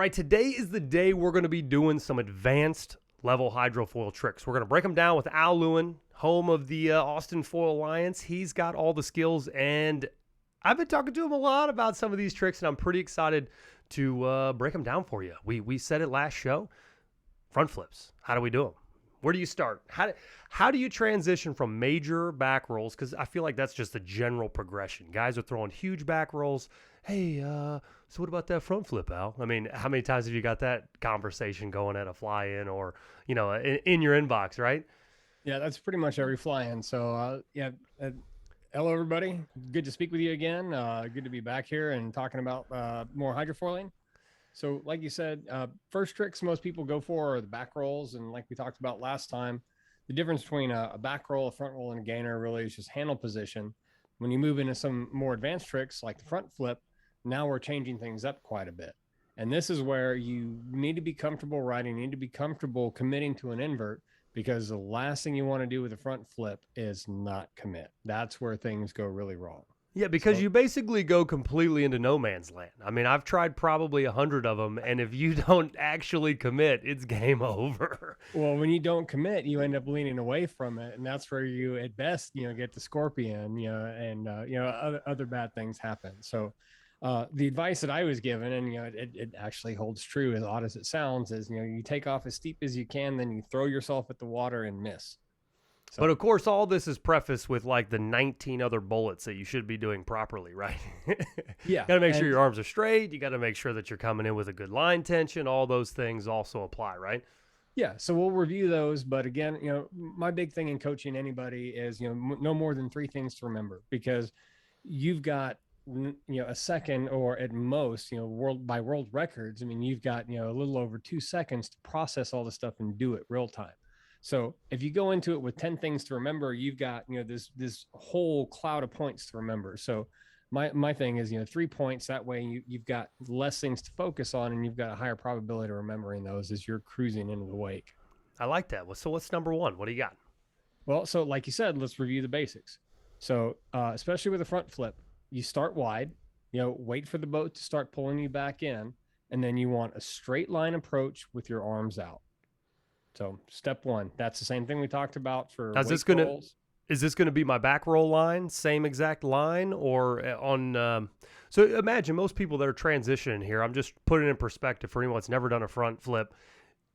right, today is the day we're going to be doing some advanced level hydrofoil tricks. We're going to break them down with Lewin, home of the Austin Foil Alliance. He's got all the skills, and I've been talking to him a lot about some of these tricks, and I'm pretty excited to break them down for you. We said it last show. Front flips. How do we do them? Where do you start? How do you transition from major back rolls? Because I feel like that's just the general progression. Guys are throwing huge back rolls. Hey, so what about that front flip, Al? I mean, how many times have you got that conversation going at a fly-in or, in your inbox, right? Yeah, that's pretty much every fly-in. So, hello, everybody. Good to speak with you again. Good to be back here and talking about more hydrofoiling. So like you said, first tricks most people go for are the back rolls. And like we talked about last time, the difference between a back roll, a front roll, and a gainer really is just handle position. When you move into some more advanced tricks like the front flip, now we're changing things up quite a bit. And this is where you need to be comfortable riding, you need to be comfortable committing to an invert, because the last thing you want to do with a front flip is not commit. That's where things go really wrong. Yeah, because you basically go completely into no man's land. I mean, I've tried probably 100 of them, and if you don't actually commit, it's game over. Well, when you don't commit, you end up leaning away from it, and that's where you, at best, get the scorpion, and other bad things happen. So, the advice that I was given, and it actually holds true, as odd as it sounds, is you take off as steep as you can, then you throw yourself at the water and miss. So. But of course, all this is prefaced with like the 19 other bullets that you should be doing properly, right? Yeah. Got to make sure your arms are straight. You got to make sure that you're coming in with a good line tension. All those things also apply, right? Yeah. So we'll review those. But again, my big thing in coaching anybody is, no more than 3 things to remember, because you've got, a second, or at most, world records. I mean, you've got, a little over 2 seconds to process all the stuff and do it real time. So if you go into it with 10 things to remember, you've got, this whole cloud of points to remember. So my thing is, 3 points. That way you've got less things to focus on, and you've got a higher probability of remembering those as you're cruising into the wake. I like that. So what's number 1? What do you got? Well, so like you said, let's review the basics. So especially with a front flip, you start wide, wait for the boat to start pulling you back in, and then you want a straight line approach with your arms out. So step 1, that's the same thing we talked about for is this going to be my back roll line, same exact line, or on, so imagine most people that are transitioning here, I'm just putting it in perspective for anyone that's never done a front flip.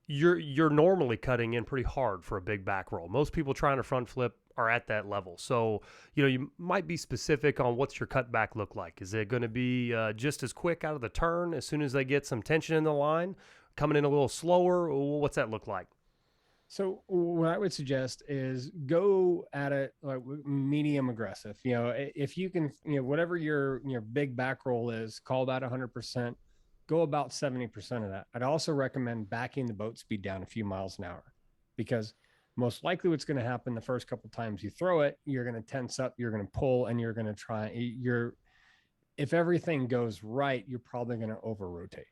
You're normally cutting in pretty hard for a big back roll. Most people trying a front flip are at that level. So, you might be specific on what's your cutback look like. Is it going to be just as quick out of the turn as soon as they get some tension in the line, coming in a little slower? What's that look like? So what I would suggest is go at it like medium aggressive. If you can, whatever your big back roll is, call that 100%. Go about 70% of that. I'd also recommend backing the boat speed down a few miles an hour, because most likely what's going to happen the first couple times you throw it, you're going to tense up, you're going to pull, and you're going to try. If everything goes right, you're probably going to over rotate.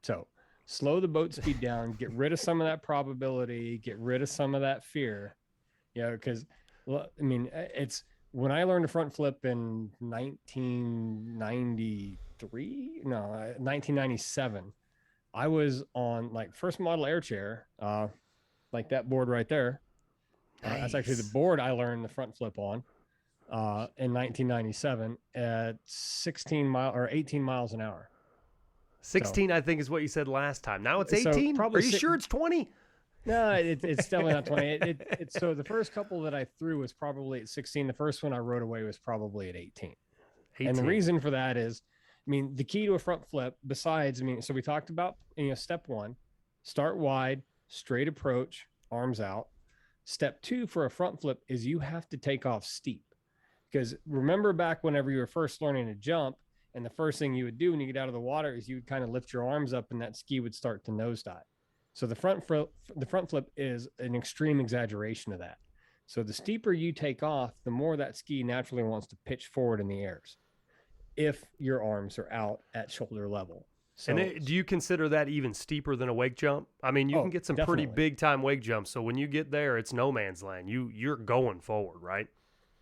So slow the boat speed down, get rid of some of that probability, get rid of some of that fear. Because it's when I learned a front flip in 1997, I was on like first model air chair, like that board right there. Nice. That's actually the board I learned the front flip on in 1997 at 18 miles an hour. 16, so, I think, is what you said last time. Now it's 18. So are you sure it's 20? No, it's definitely not 20. So the first couple that I threw was probably at 16. The first one I rode away was probably at 18. And the reason for that is, the key to a front flip, besides, so we talked about, step 1, start wide, straight approach, arms out. Step 2 for a front flip is you have to take off steep. Because remember back whenever you were first learning to jump, and the first thing you would do when you get out of the water is you would kind of lift your arms up, and that ski would start to nosedive. So the front flip is an extreme exaggeration of that. So the steeper you take off, the more that ski naturally wants to pitch forward in the airs, if your arms are out at shoulder level. So, and do you consider that even steeper than a wake jump? You can get some definitely. Pretty big time wake jumps. So when you get there, it's no man's land. You're going forward, right?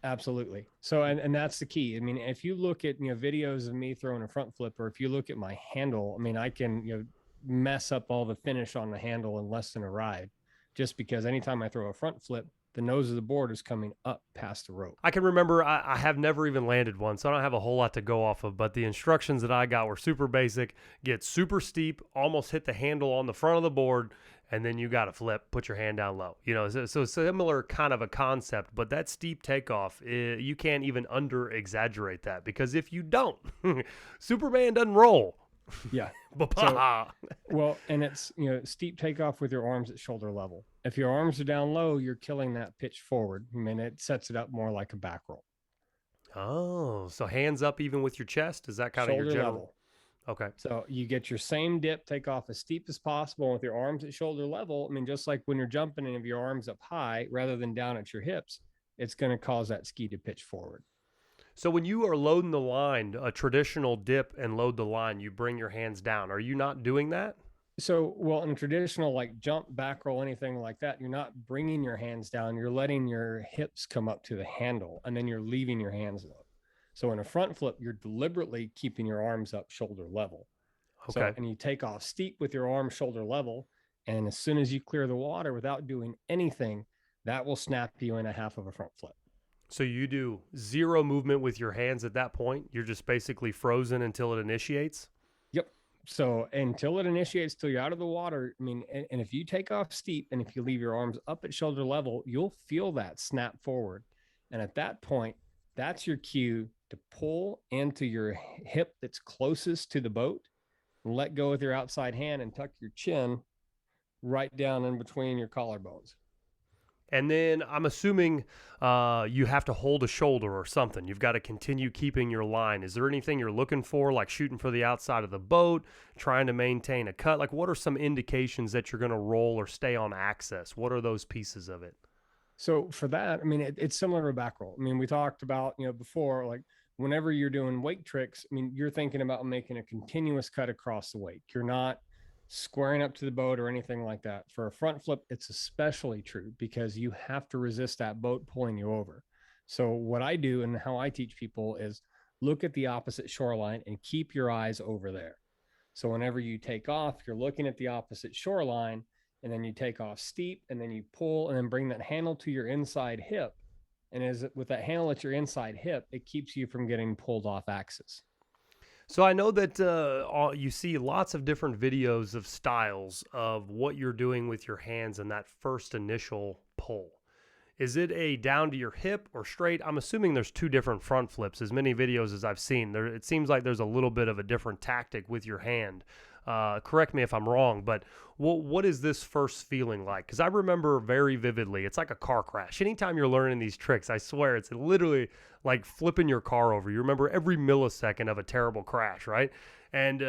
Absolutely. So, and that's the key. if you look at, videos of me throwing a front flip, or if you look at my handle, I can, mess up all the finish on the handle in less than a ride, just because anytime I throw a front flip, the nose of the board is coming up past the rope. I can remember I have never even landed one, so I don't have a whole lot to go off of, but the instructions that I got were super basic. Get super steep, almost hit the handle on the front of the board, and then you got to flip, put your hand down low. So similar kind of a concept, but that steep takeoff, you can't even under-exaggerate that, because if you don't, Superman doesn't roll. Yeah. So, well, and it's, steep takeoff with your arms at shoulder level. If your arms are down low, you're killing that pitch forward. I mean, it sets it up more like a back roll. Oh, so hands up even with your chest? Is that kind of your general? Level. Okay. So you get your same dip, take off as steep as possible with your arms at shoulder level. I mean, just like when you're jumping and if your arms up high rather than down at your hips, it's going to cause that ski to pitch forward. So when you are loading the line, a traditional dip and load the line, you bring your hands down. Are you not doing that? So, well, in traditional like jump, back roll, anything like that, you're not bringing your hands down. You're letting your hips come up to the handle, and then you're leaving your hands low. So in a front flip, you're deliberately keeping your arms up shoulder level. Okay. So, and you take off steep with your arms shoulder level. And as soon as you clear the water without doing anything, that will snap you in a half of a front flip. So you do zero movement with your hands at that point? You're just basically frozen until it initiates? Yep. So until it initiates, till you're out of the water, I mean, and if you take off steep and if you leave your arms up at shoulder level, you'll feel that snap forward. And at that point, that's your cue to pull into your hip that's closest to the boat and let go with your outside hand and tuck your chin right down in between your collarbones. And then I'm assuming you have to hold a shoulder or something. You've got to continue keeping your line. Is there anything you're looking for, like shooting for the outside of the boat, trying to maintain a cut? Like, what are some indications that you're going to roll or stay on axis? What are those pieces of it? So for that, I mean, it's similar to a back roll. I mean, we talked about, before, like whenever you're doing wake tricks, I mean, you're thinking about making a continuous cut across the wake. You're not squaring up to the boat or anything like that. For a front flip, it's especially true because you have to resist that boat pulling you over. So what I do and how I teach people is look at the opposite shoreline and keep your eyes over there. So whenever you take off, you're looking at the opposite shoreline, and then you take off steep, and then you pull and then bring that handle to your inside hip. And with that handle at your inside hip, it keeps you from getting pulled off axis. So I know that you see lots of different videos of styles of what you're doing with your hands in that first initial pull. Is it a down to your hip or straight? I'm assuming there's two different front flips. As many videos as I've seen, it seems like there's a little bit of a different tactic with your hand. Correct me if I'm wrong, but what is this first feeling like? Because I remember very vividly, it's like a car crash. Anytime you're learning these tricks, I swear it's literally like flipping your car over. You remember every millisecond of a terrible crash, right? And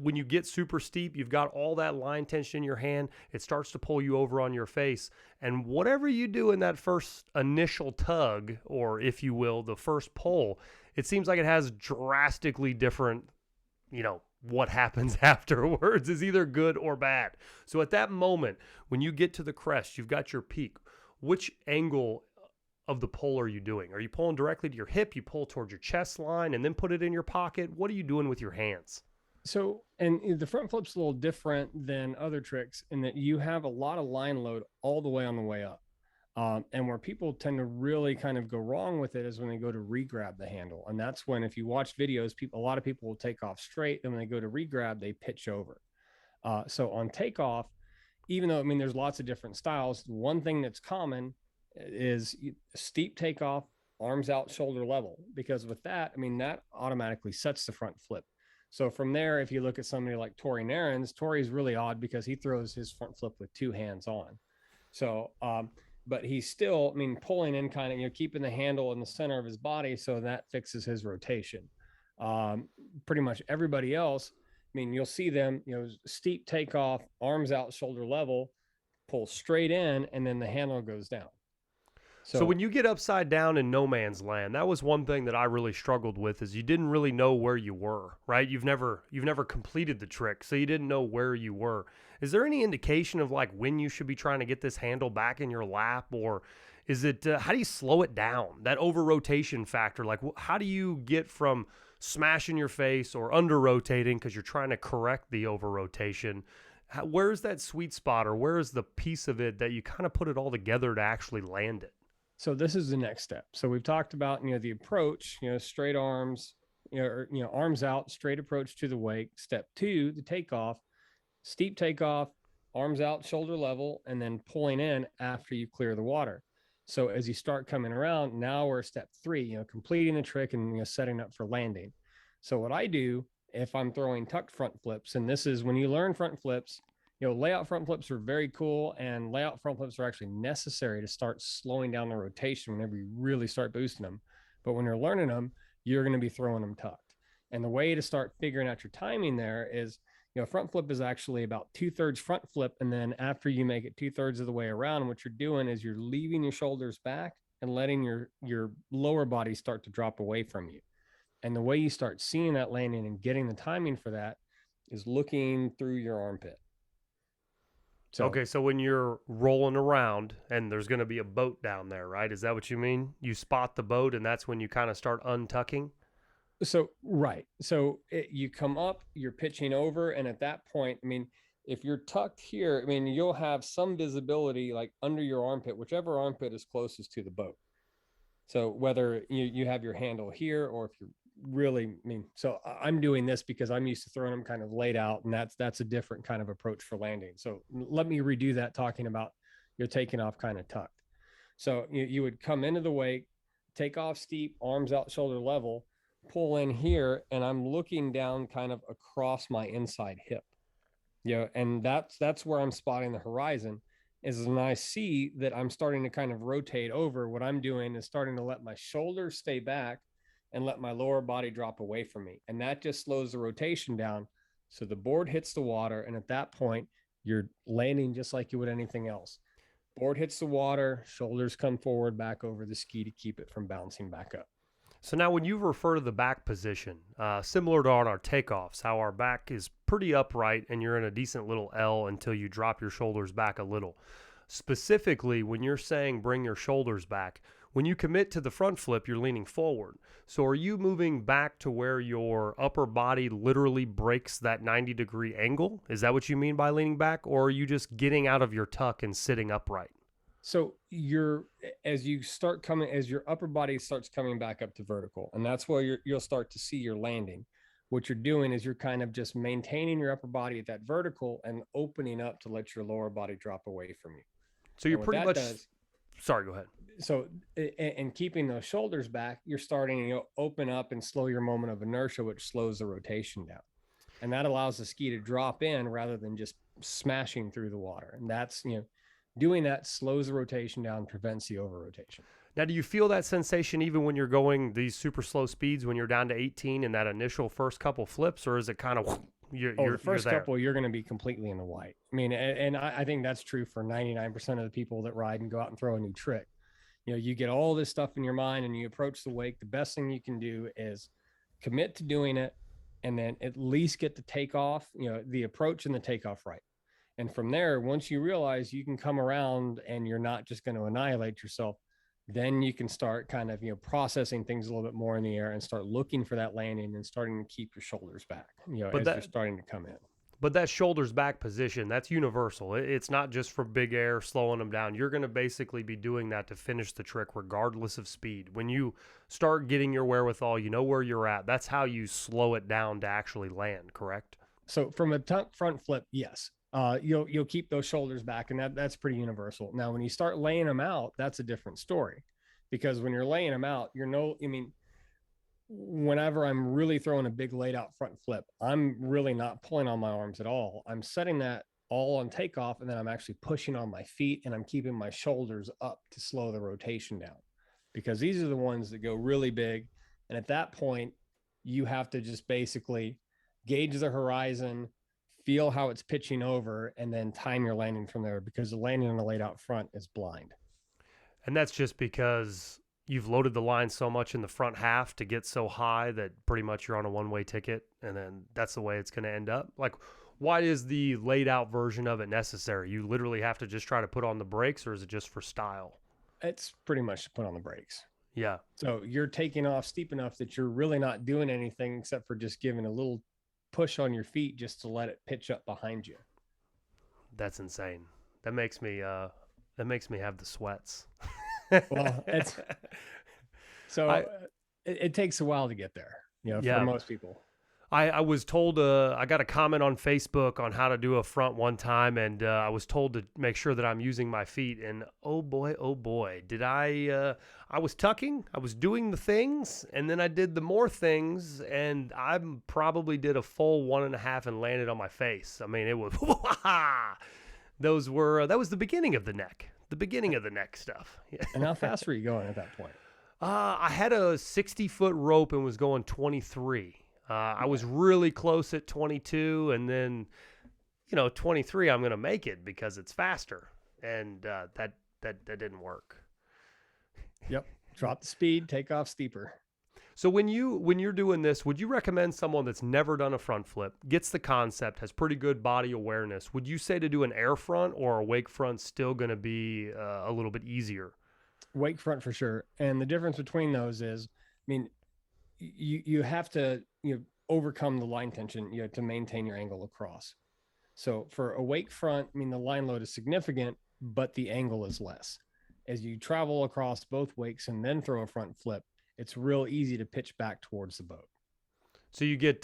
when you get super steep, you've got all that line tension in your hand. It starts to pull you over on your face. And whatever you do in that first initial tug, or if you will, the first pull, it seems like it has drastically different, what happens afterwards is either good or bad. So at that moment, when you get to the crest, you've got your peak. Which angle of the pull are you doing? Are you pulling directly to your hip? You pull towards your chest line and then put it in your pocket? What are you doing with your hands? So, and the front flip's a little different than other tricks in that you have a lot of line load all the way on the way up. And where people tend to really kind of go wrong with it is when they go to re-grab the handle. And that's when, if you watch videos, a lot of people will take off straight. Then when they go to re-grab, they pitch over. So on takeoff, even though, there's lots of different styles, one thing that's common is steep takeoff, arms out, shoulder level, because with that, that automatically sets the front flip. So from there, if you look at somebody like Tori Narins, Tori's really odd because he throws his front flip with two hands on. So, but he's still, pulling in kind of, keeping the handle in the center of his body. So that fixes his rotation. Pretty much everybody else, you'll see them, steep takeoff, arms out, shoulder level, pull straight in, and then the handle goes down. So when you get upside down in no man's land, that was one thing that I really struggled with, is you didn't really know where you were, right? You've never completed the trick, so you didn't know where you were. Is there any indication of like when you should be trying to get this handle back in your lap, or is it, how do you slow it down? That over rotation factor, like how do you get from smashing your face or under rotating because you're trying to correct the over rotation. Where's that sweet spot, or where is the piece of it that you kind of put it all together to actually land it? So this is the next step. So we've talked about, the approach, straight arms, arms out, straight approach to the wake. Step 2, the takeoff, steep takeoff, arms out, shoulder level, and then pulling in after you clear the water. So as you start coming around, now we're step 3, completing the trick and setting up for landing. So what I do if I'm throwing tucked front flips, and this is when you learn front flips, layout front flips are very cool, and layout front flips are actually necessary to start slowing down the rotation whenever you really start boosting them. But when you're learning them, you're going to be throwing them tucked. And the way to start figuring out your timing there is, front flip is actually about 2/3 front flip. And then after you make it 2/3 of the way around, what you're doing is you're leaving your shoulders back and letting your lower body start to drop away from you. And the way you start seeing that landing and getting the timing for that is looking through your armpit. So, okay, so when you're rolling around and there's going to be a boat down there, right? Is that what you mean? You spot the boat and that's when you kind of start untucking? So, right. So you come up, you're pitching over. And at that point, if you're tucked here, you'll have some visibility like under your armpit, whichever armpit is closest to the boat. So whether you have your handle here, or if you're really, so I'm doing this because I'm used to throwing them kind of laid out, and that's a different kind of approach for landing. So let me redo that, talking about you're taking off kind of tucked. So you would come into the wake, take off steep, arms out, shoulder level, pull in here, and I'm looking down kind of across my inside hip. And that's where I'm spotting the horizon. Is when I see that I'm starting to kind of rotate over, what I'm doing is starting to let my shoulders stay back and let my lower body drop away from me. And that just slows the rotation down. So the board hits the water. And at that point, you're landing just like you would anything else. Board hits the water, shoulders come forward back over the ski to keep it from bouncing back up. So now when you refer to the back position, similar to on our takeoffs, how our back is pretty upright and you're in a decent little L until you drop your shoulders back a little. Specifically, when you're saying bring your shoulders back, when you commit to the front flip, you're leaning forward. So are you moving back to where your upper body literally breaks that 90-degree angle? Is that what you mean by leaning back? Or are you just getting out of your tuck and sitting upright? So as your upper body starts coming back up to vertical, and that's where you'll start to see your landing. What you're doing is you're kind of just maintaining your upper body at that vertical and opening up to let your lower body drop away from you. So you're pretty much, sorry, go ahead. So, and keeping those shoulders back, you're starting to open up and slow your moment of inertia, which slows the rotation down. And that allows the ski to drop in rather than just smashing through the water. And that's, doing that slows the rotation down, prevents the over rotation. Now, do you feel that sensation even when you're going these super slow speeds when you're down to 18 in that initial first couple flips, or is it kind of the first couple you're going to be completely in the white? And I think that's true for 99% of the people that ride and go out and throw a new trick. You get all this stuff in your mind and you approach the wake. The best thing you can do is commit to doing it, and then at least get the takeoff, the approach and the takeoff right. And from there, once you realize you can come around and you're not just going to annihilate yourself, then you can start kind of, processing things a little bit more in the air and start looking for that landing and starting to keep your shoulders back, as they're starting to come in. But that shoulders back position, that's universal. It's not just for big air, slowing them down. You're going to basically be doing that to finish the trick regardless of speed. When you start getting your wherewithal, you know where you're at. That's how you slow it down to actually land, correct? So from a tuck front flip, yes. You'll keep those shoulders back, and that's pretty universal. Now, when you start laying them out, that's a different story, because when you're laying them out, whenever I'm really throwing a big laid out front flip, I'm really not pulling on my arms at all. I'm setting that all on takeoff, and then I'm actually pushing on my feet, and I'm keeping my shoulders up to slow the rotation down, because these are the ones that go really big. And at that point, you have to just basically gauge the horizon, feel how it's pitching over, and then time your landing from there, because the landing on the laid out front is blind. And that's just because you've loaded the line so much in the front half to get so high that pretty much you're on a one-way ticket, and then that's the way it's going to end up. Like, why is the laid out version of it necessary? You literally have to just try to put on the brakes, or is it just for style? It's pretty much to put on the brakes. Yeah. So you're taking off steep enough that you're really not doing anything except for just giving a little push on your feet just to let it pitch up behind you. That's insane. That makes me have the sweats. Well, it's so I it takes a while to get there, for yeah. most people. I was told I got a comment on Facebook on how to do a front one time, and I was told to make sure that I'm using my feet. And oh boy, did I was tucking, I was doing the things, and then I did the more things, and I probably did a full 1.5 and landed on my face. I mean, it was that was the beginning of the neck stuff. And how fast were you going at that point? I had a 60-foot rope and was going 23. I was really close at 22, and then, 23, I'm going to make it because it's faster, and that didn't work. Yep. Drop the speed, take off steeper. So when you're doing this, would you recommend someone that's never done a front flip, gets the concept, has pretty good body awareness? Would you say to do an air front or a wake front still going to be a little bit easier? Wake front for sure. And the difference between those is, you have to overcome the line tension to maintain your angle across. So for a wake front, the line load is significant, but the angle is less. As you travel across both wakes and then throw a front flip, it's real easy to pitch back towards the boat. So you get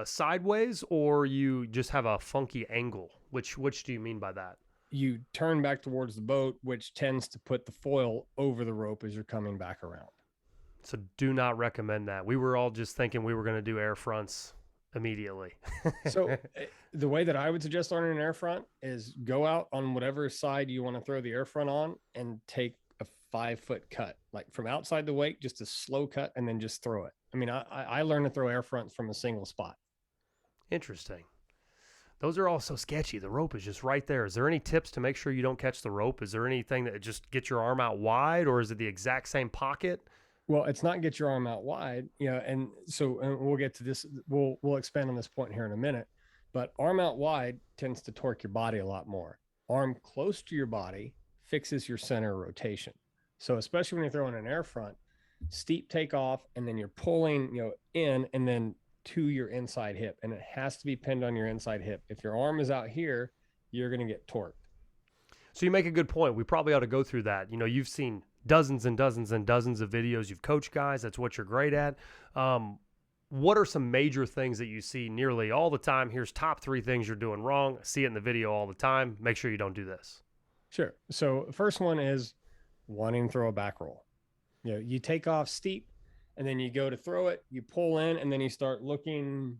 sideways, or you just have a funky angle? Which do you mean by that? You turn back towards the boat, which tends to put the foil over the rope as you're coming back around. So do not recommend that. We were all just thinking we were going to do air fronts immediately. So the way that I would suggest learning an air front is go out on whatever side you want to throw the air front on and take a 5-foot cut, like from outside the wake, just a slow cut, and then just throw it. I learned to throw air fronts from a single spot. Interesting. Those are all so sketchy. The rope is just right there. Is there any tips to make sure you don't catch the rope? Is there anything that just get your arm out wide, or is it the exact same pocket? Well, it's not get your arm out wide, and we'll get to this. We'll expand on this point here in a minute, but arm out wide tends to torque your body a lot more. Arm close to your body fixes your center rotation. So especially when you're throwing an air front, steep takeoff, and then you're pulling, in and then to your inside hip, and it has to be pinned on your inside hip. If your arm is out here, you're going to get torqued. So you make a good point. We probably ought to go through that. You've seen dozens and dozens and dozens of videos. You've coached guys. That's what you're great at. What are some major things that you see nearly all the time? Here's top 3 things you're doing wrong. I see it in the video all the time. Make sure you don't do this. Sure. So first one is wanting to throw a back roll. You take off steep, and then you go to throw it, you pull in, and then you start looking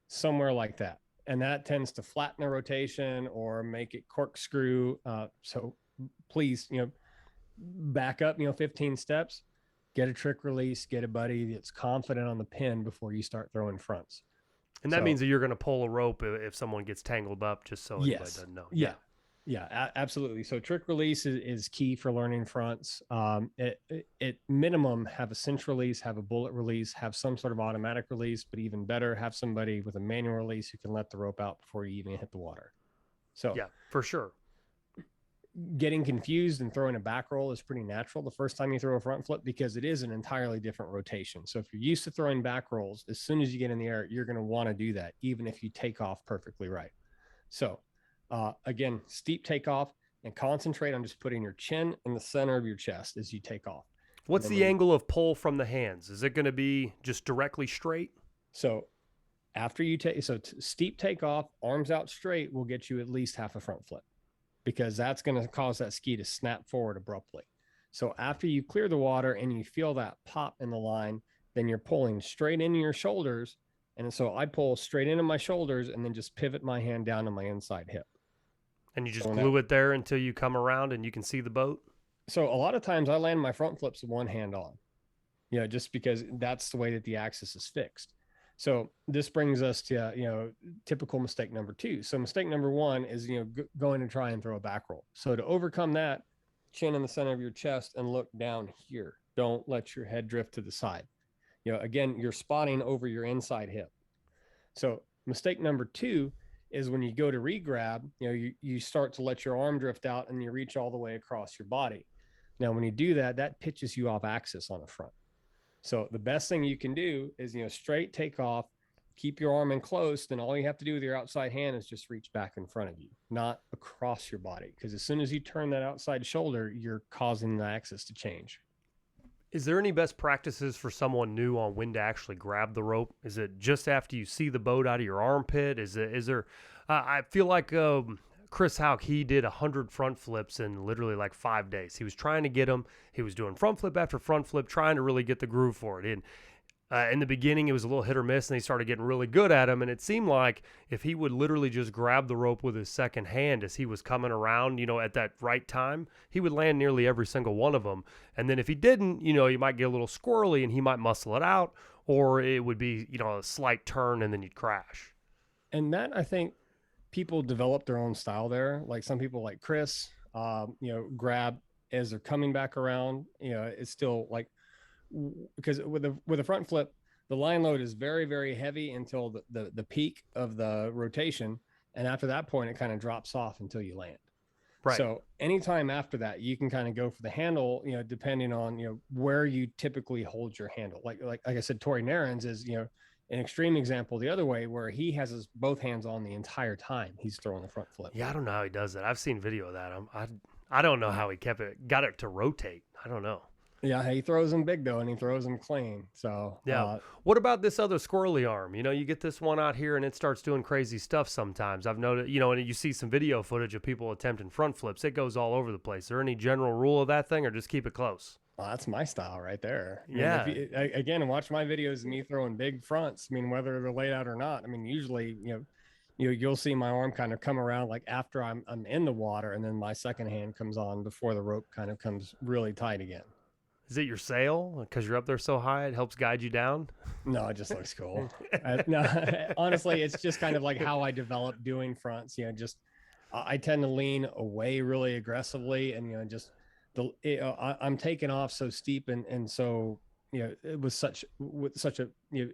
somewhere like that. And that tends to flatten the rotation or make it corkscrew. So please, back up, 15 steps, get a trick release, get a buddy that's confident on the pin before you start throwing fronts. And that means that you're going to pull a rope if someone gets tangled up, just so anybody doesn't know. Yeah, absolutely. So trick release is key for learning fronts. At minimum, have a cinch release, have a bullet release, have some sort of automatic release, but even better, have somebody with a manual release who can let the rope out before you even hit the water. So yeah, for sure. Getting confused and throwing a back roll is pretty natural the first time you throw a front flip, because it is an entirely different rotation. So if you're used to throwing back rolls, as soon as you get in the air, you're going to want to do that, even if you take off perfectly right. So again, steep takeoff, and concentrate on just putting your chin in the center of your chest as you take off. What's the angle of pull from the hands? Is it going to be just directly straight? So after you steep takeoff, arms out straight will get you at least half a front flip, because that's going to cause that ski to snap forward abruptly. So after you clear the water and you feel that pop in the line, then you're pulling straight into your shoulders. And so I pull straight into my shoulders and then just pivot my hand down to my inside hip. And you just glue it there until you come around and you can see the boat? So a lot of times I land my front flips with one hand on, just because that's the way that the axis is fixed. So this brings us to, typical mistake number 2. So mistake number 1 is, going to try and throw a back roll. So to overcome that, chin in the center of your chest and look down here. Don't let your head drift to the side. Again, you're spotting over your inside hip. So mistake number 2 is when you go to regrab, you start to let your arm drift out and you reach all the way across your body. Now, when you do that, that pitches you off axis on the front. So the best thing you can do is, straight take off, keep your arm enclosed, and all you have to do with your outside hand is just reach back in front of you, not across your body. Because as soon as you turn that outside shoulder, you're causing the axis to change. Is there any best practices for someone new on when to actually grab the rope? Is it just after you see the boat out of your armpit? Is there? I feel like Chris Hauk, he did 100 front flips in literally like 5 days. He was trying to get them. He was doing front flip after front flip, trying to really get the groove for it. And in the beginning, it was a little hit or miss, and he started getting really good at them. And it seemed like if he would literally just grab the rope with his second hand as he was coming around, at that right time, he would land nearly every single one of them. And then if he didn't, you might get a little squirrely and he might muscle it out, or it would be, a slight turn and then you'd crash. And that, I think, people develop their own style there. Like some people like Chris, grab as they're coming back around, it's still like, because with a front flip, the line load is very, very heavy until the peak of the rotation. And after that point, it kind of drops off until you land. Right. So anytime after that, you can kind of go for the handle, depending on, where you typically hold your handle. Like I said, Tori Narens is, an extreme example the other way, where he has his both hands on the entire time he's throwing the front flip. Yeah, I don't know how he does that. I've seen video of that. I don't know how he got it to rotate. I don't know. Yeah, he throws them big though, and he throws them clean. So yeah. What about this other squirrely arm? You get this one out here and it starts doing crazy stuff sometimes. I've noticed, and you see some video footage of people attempting front flips. It goes all over the place. Is there any general rule of that thing, or just keep it close? Well, that's my style right there. Yeah. Again, watch my videos of me throwing big fronts. I mean, whether they're laid out or not. I mean, usually, you'll see my arm kind of come around like after I'm in the water, and then my second hand comes on before the rope kind of comes really tight again. Is it your sail? Because you're up there so high, it helps guide you down? No, it just looks cool. No, honestly, it's just kind of like how I developed doing fronts. I tend to lean away really aggressively, and I'm taking off so steep and so it was with such a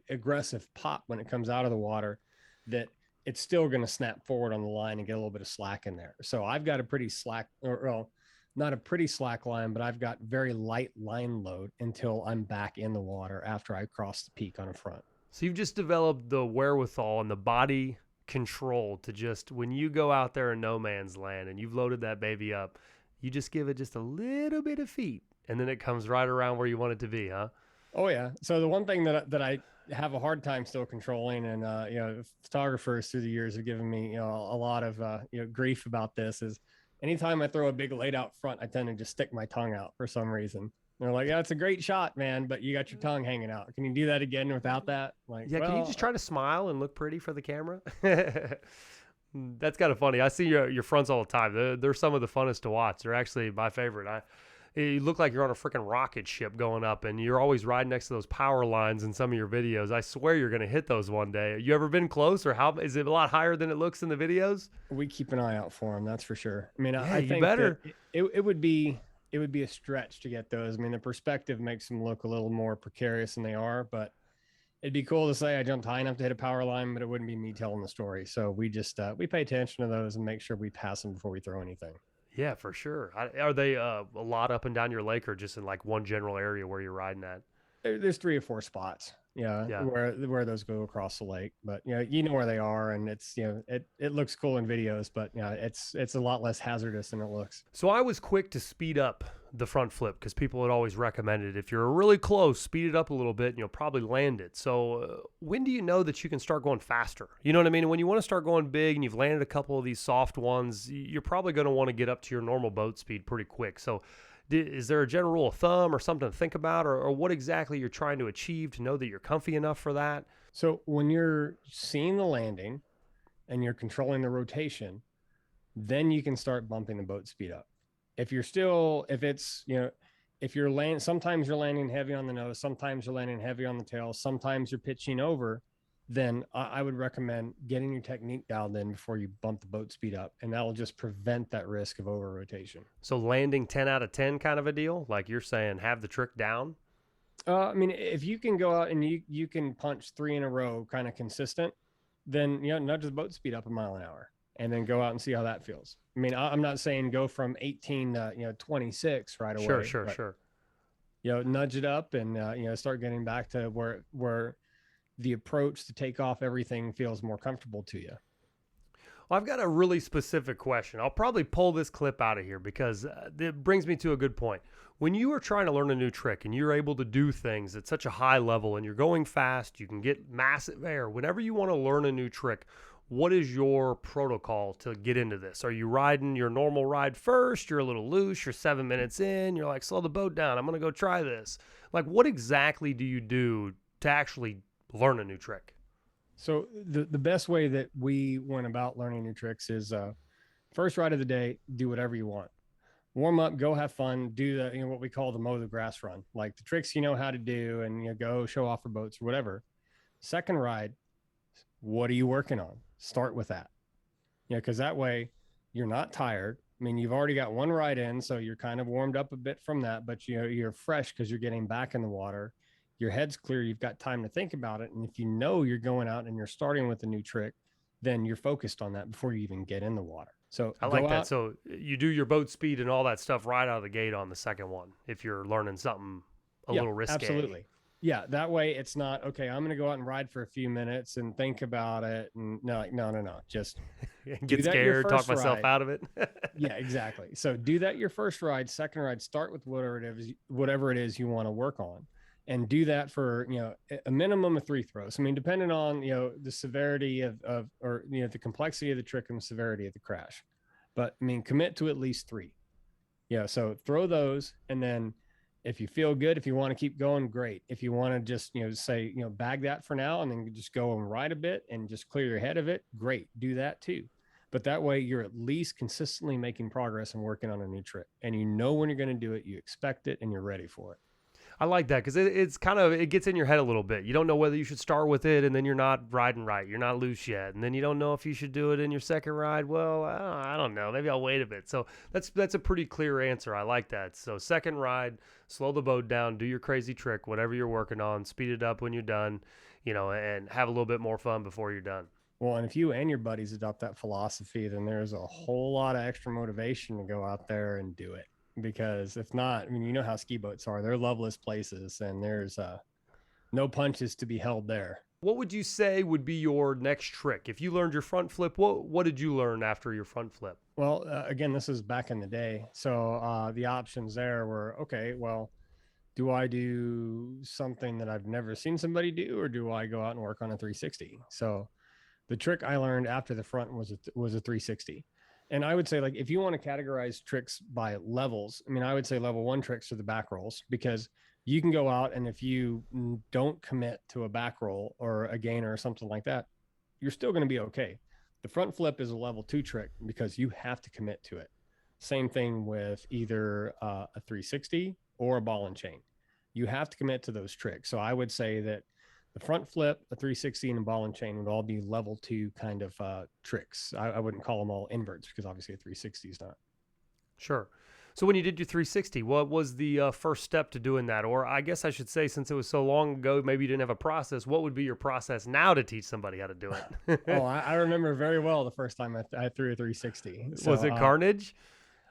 aggressive pop when it comes out of the water that it's still going to snap forward on the line and get a little bit of slack in there. So I've got a pretty slack, not a pretty slack line, but I've got very light line load until I'm back in the water after I cross the peak on a front. So you've just developed the wherewithal and the body control to just, when you go out there in no man's land and you've loaded that baby up, you just give it just a little bit of feet and then it comes right around where you want it to be, huh? Oh yeah. So the one thing that I have a hard time still controlling, and photographers through the years have given me a lot of grief about this, is anytime I throw a big laid out front, I tend to just stick my tongue out for some reason. They're like, yeah, it's a great shot, man, but you got your tongue hanging out. Can you do that again without that? Like, yeah, can you just try to smile and look pretty for the camera? That's kind of funny. I see your fronts all the time. They're some of the funnest to watch. They're actually my favorite. You look like you're on a freaking rocket ship going up, and you're always riding next to those power lines in some of your videos. I swear you're going to hit those one day. You ever been close, or how is it a lot higher than it looks in the videos? We keep an eye out for them, that's for sure. I mean, yeah, I think better. It would be a stretch to get those. I mean, the perspective makes them look a little more precarious than they are, but it'd be cool to say I jumped high enough to hit a power line, but it wouldn't be me telling the story. So we just we pay attention to those and make sure we pass them before we throw anything. Yeah, for sure. Are they a lot up and down your lake, or just in like one general area where you're riding at? There's 3 or 4 spots, where those go across the lake. But you know where they are, and it's it looks cool in videos, but it's a lot less hazardous than it looks. So I was quick to speed up the front flip because people had always recommended if you're really close, speed it up a little bit and you'll probably land it. So when do you know that you can start going faster? You know what I mean? When you want to start going big and you've landed a couple of these soft ones, you're probably going to want to get up to your normal boat speed pretty quick. So is there a general rule of thumb or something to think about, or what exactly you're trying to achieve to know that you're comfy enough for that? So when you're seeing the landing and you're controlling the rotation, then you can start bumping the boat speed up. If you're sometimes you're landing heavy on the nose, sometimes you're landing heavy on the tail, sometimes you're pitching over, then I would recommend getting your technique dialed in before you bump the boat speed up, and that'll just prevent that risk of over rotation. So landing 10 out of 10 kind of a deal, like you're saying, have the trick down? I mean, if you can go out and you can punch 3 in a row kind of consistent, then nudge the boat speed up a mile an hour. and then go out and see how that feels. I mean, I'm not saying go from 18 to 26 right away. Sure. Nudge it up and start getting back to where the approach to take off everything feels more comfortable to you. Well, I've got a really specific question. I'll probably pull this clip out of here because it brings me to a good point. When you are trying to learn a new trick and you're able to do things at such a high level and you're going fast, you can get massive air. Whenever you want to learn a new trick, what is your protocol to get into this? Are you riding your normal ride first? You're a little loose. You're 7 minutes in. You're like, slow the boat down. I'm going to go try this. Like, what exactly do you do to actually learn a new trick? So the best way that we went about learning new tricks is first ride of the day, do whatever you want. Warm up, go have fun, do the what we call the mow the grass run, like the tricks you know how to do, and go show off for boats or whatever. Second ride, what are you working on? Start with that. Because that way you're not tired. I mean, you've already got one ride in, so you're kind of warmed up a bit from that, but you're fresh because you're getting back in the water. Your head's clear. You've got time to think about it. And if you're going out and you're starting with a new trick, then you're focused on that before you even get in the water. So I like that. So you do your boat speed and all that stuff right out of the gate on the second one if you're learning something a little risky. Absolutely. Yeah, that way it's not, okay, I'm going to go out and ride for a few minutes and think about it. And no. Just get scared, talk myself out of it. Yeah, exactly. So do that your first ride. Second ride, start with whatever it is you want to work on. And do that for, a minimum of 3 throws. I mean, depending on, the severity of the complexity of the trick and the severity of the crash. But I mean, commit to at least 3. So throw those. And then if you feel good, if you want to keep going, great. If you want to just, say, bag that for now and then just go and ride a bit and just clear your head of it, great. Do that too. But that way you're at least consistently making progress and working on a new trick. And when you're going to do it, you expect it and you're ready for it. I like that because it gets in your head a little bit. You don't know whether you should start with it and then you're not riding right. You're not loose yet. And then you don't know if you should do it in your second ride. Well, I don't know. Maybe I'll wait a bit. So that's a pretty clear answer. I like that. So second ride, slow the boat down, do your crazy trick, whatever you're working on, speed it up when you're done, and have a little bit more fun before you're done. Well, and if you and your buddies adopt that philosophy, then there's a whole lot of extra motivation to go out there and do it. Because if not, I mean, how ski boats are. They're loveless places, and there's no punches to be held there. What would you say would be your next trick? If you learned your front flip, what did you learn after your front flip? Well, again, this is back in the day. So the options there were, okay, well, do I do something that I've never seen somebody do, or do I go out and work on a 360? So the trick I learned after the front was a 360. And I would say, like, if you want to categorize tricks by levels, I mean, I would say level 1 tricks are the back rolls, because you can go out and if you don't commit to a back roll or a gainer or something like that, you're still going to be okay. The front flip is a level 2 trick because you have to commit to it. Same thing with either a 360 or a ball and chain. You have to commit to those tricks. So I would say that the front flip, a 360, and a ball and chain would all be level 2 kind of tricks. I wouldn't call them all inverts because obviously a 360 is not. Sure. So when you did your 360, what was the first step to doing that? Or I guess I should say, since it was so long ago, maybe you didn't have a process. What would be your process now to teach somebody how to do it? Oh, I remember very well the first time I threw a 360. So, was it carnage?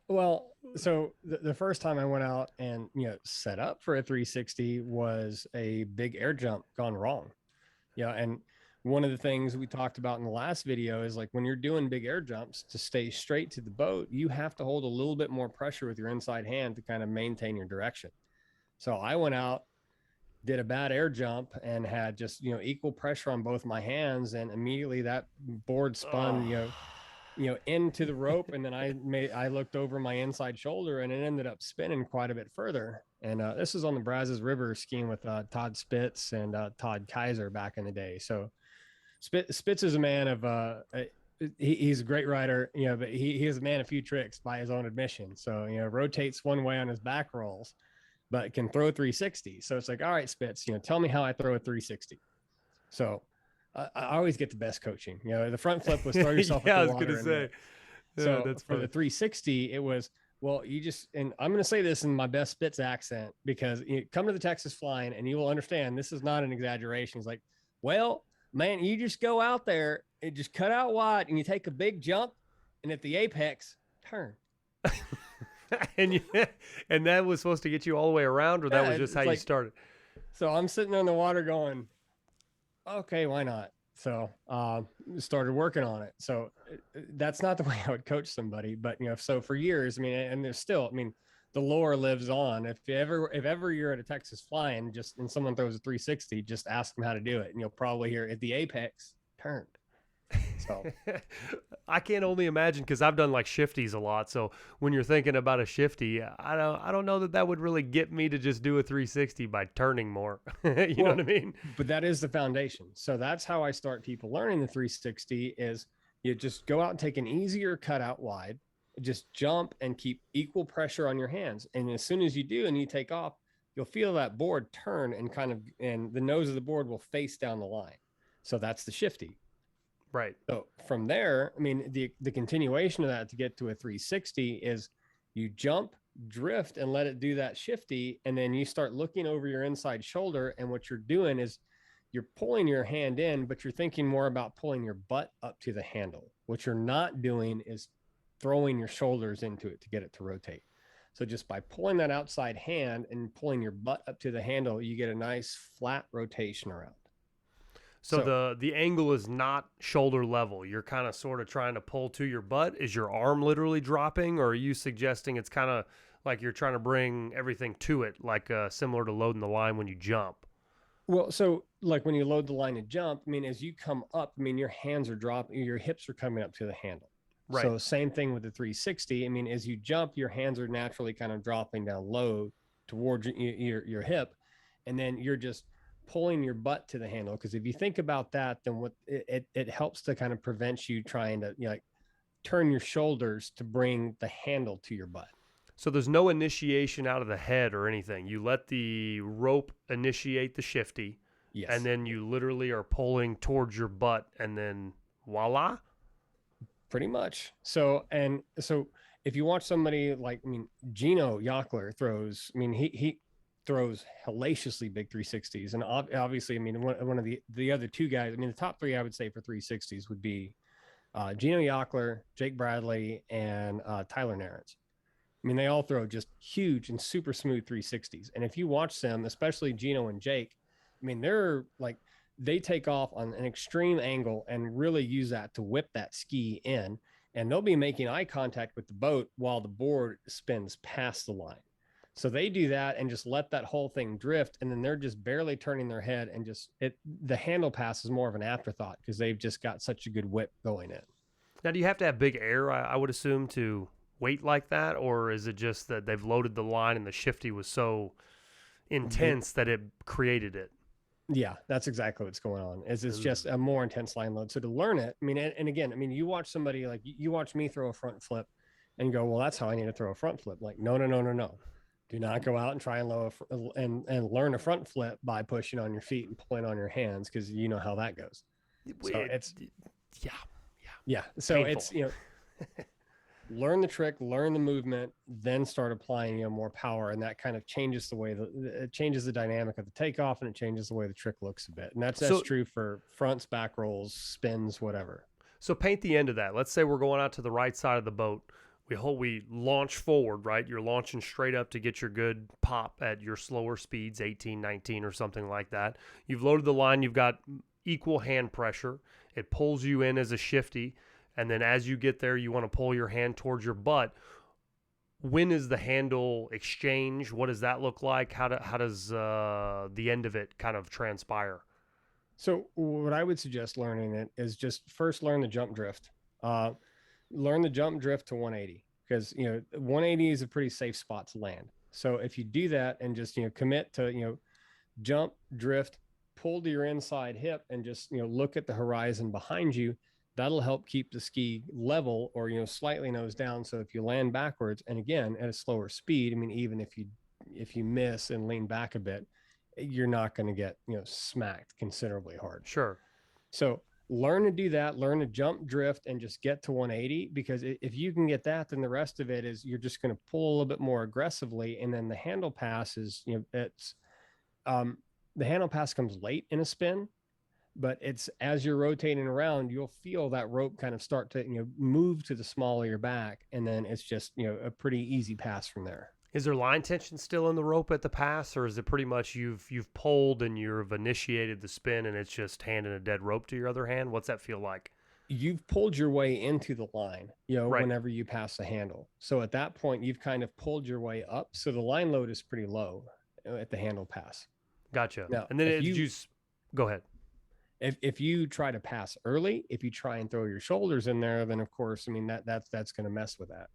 Well, so the first time I went out and, set up for a 360 was a big air jump gone wrong. And one of the things we talked about in the last video is, like, when you're doing big air jumps, to stay straight to the boat, you have to hold a little bit more pressure with your inside hand to kind of maintain your direction. So I went out, did a bad air jump, and had just, equal pressure on both my hands. And immediately that board spun, into the rope. And then I looked over my inside shoulder and it ended up spinning quite a bit further. And this is on the Brazos River skiing with Todd Spitz and Todd Kaiser back in the day. So Spitz is a man of, he's a great rider, but he is a man of few tricks by his own admission. So, rotates one way on his back rolls, but can throw 360. So it's like, all right, Spitz, tell me how I throw a 360. So I always get the best coaching. The front flip was throw yourself yeah, at the I was water. going to say. So that's for the 360, it was, well, and I'm going to say this in my best Spitz accent, because you come to the Texas Flying and you will understand this is not an exaggeration. It's like, well, man, you just go out there and just cut out wide and you take a big jump and at the apex, turn. and you, and that was supposed to get you all the way around, or that was just how you started? So I'm sitting on the water going, okay, why not? So started working on it. So that's not the way I would coach somebody, but so for years, I mean, and there's still, I mean, the lore lives on. If ever you're at a Texas flying, just and someone throws a 360, just ask them how to do it, and you'll probably hear at the apex turned. So I can't only imagine, because I've done like shifties a lot. So when you're thinking about a shifty, I don't know that would really get me to just do a 360 by turning more. You know what I mean? But that is the foundation. So that's how I start people learning the 360 is you just go out and take an easier cut out wide, just jump and keep equal pressure on your hands. And as soon as you do and you take off, you'll feel that board turn and the nose of the board will face down the line. So that's the shifty. Right. So from there, I mean, the continuation of that to get to a 360 is you jump, drift, and let it do that shifty. And then you start looking over your inside shoulder. And what you're doing is you're pulling your hand in, but you're thinking more about pulling your butt up to the handle. What you're not doing is throwing your shoulders into it to get it to rotate. So just by pulling that outside hand and pulling your butt up to the handle, you get a nice flat rotation around. So the angle is not shoulder level. You're kind of sort of trying to pull to your butt. Is your arm literally dropping, or are you suggesting it's kind of like you're trying to bring everything to it, like similar to loading the line when you jump? Well, so like when you load the line and jump, I mean, as you come up, I mean, your hands are dropping, your hips are coming up to the handle. Right. So same thing with the 360. I mean, as you jump, your hands are naturally kind of dropping down low towards your hip, and then you're just pulling your butt to the handle. Because if you think about that, then what it helps to kind of prevent you trying to like turn your shoulders to bring the handle to your butt. So there's no initiation out of the head or anything. You let the rope initiate the shifty. Yes. And then you literally are pulling towards your butt, and then voila. Pretty much. So if you watch somebody like, I mean, Gino Yockler throws, I mean, he throws hellaciously big 360s. And obviously, I mean, one of the other two guys, I mean, the top three I would say for 360s would be Gino Yockler, Jake Bradley, and Tyler Narrance. I mean, they all throw just huge and super smooth 360s. And if you watch them, especially Gino and Jake, I mean, they're like, they take off on an extreme angle and really use that to whip that ski in. And they'll be making eye contact with the boat while the board spins past the line. So they do that and just let that whole thing drift. And then they're just barely turning their head and the handle pass is more of an afterthought because they've just got such a good whip going in. Now, do you have to have big air, I would assume, to weight like that? Or is it just that they've loaded the line and the shifty was so intense that it created it? Yeah, that's exactly what's going on. It's just a more intense line load. So to learn it, I mean, and again, I mean, you watch somebody like you watch me throw a front flip and go, well, that's how I need to throw a front flip. Like, no. Do not go out and try and learn a front flip by pushing on your feet and pulling on your hands, because you know how that goes. So yeah. So painful. It's learn the trick, learn the movement, then start applying more power, and that kind of changes the way it changes the dynamic of the takeoff, and it changes the way the trick looks a bit. And that's true for fronts, back rolls, spins, whatever. So paint the end of that. Let's say we're going out to the right side of the boat. We launch forward, right? You're launching straight up to get your good pop at your slower speeds, 18, 19 or something like that. You've loaded the line. You've got equal hand pressure. It pulls you in as a shifty. And then as you get there, you want to pull your hand towards your butt. When is the handle exchange? What does that look like? How does the end of it kind of transpire? So what I would suggest learning it is just first learn the jump drift. Learn the jump drift to 180, because 180 is a pretty safe spot to land. So if you do that and just commit to jump, drift, pull to your inside hip, and just look at the horizon behind you, that'll help keep the ski level or slightly nose down. So if you land backwards, and again at a slower speed, I mean, even if you miss and lean back a bit, you're not going to get smacked considerably hard. Sure. So learn to do that, learn to jump, drift, and just get to 180, because if you can get that, then the rest of it is you're just going to pull a little bit more aggressively. And then the handle pass is, the handle pass comes late in a spin, but it's as you're rotating around, you'll feel that rope kind of start to, move to the small of your back. And then it's just, a pretty easy pass from there. Is there line tension still in the rope at the pass, or is it pretty much you've pulled and you've initiated the spin and it's just handing a dead rope to your other hand? What's that feel like? You've pulled your way into the line, Right. whenever you pass the handle. So at that point, you've kind of pulled your way up. So the line load is pretty low at the handle pass. Gotcha. Now, And then go ahead. if you try to pass early, if you try and throw your shoulders in there, then of course, I mean that's going to mess with that.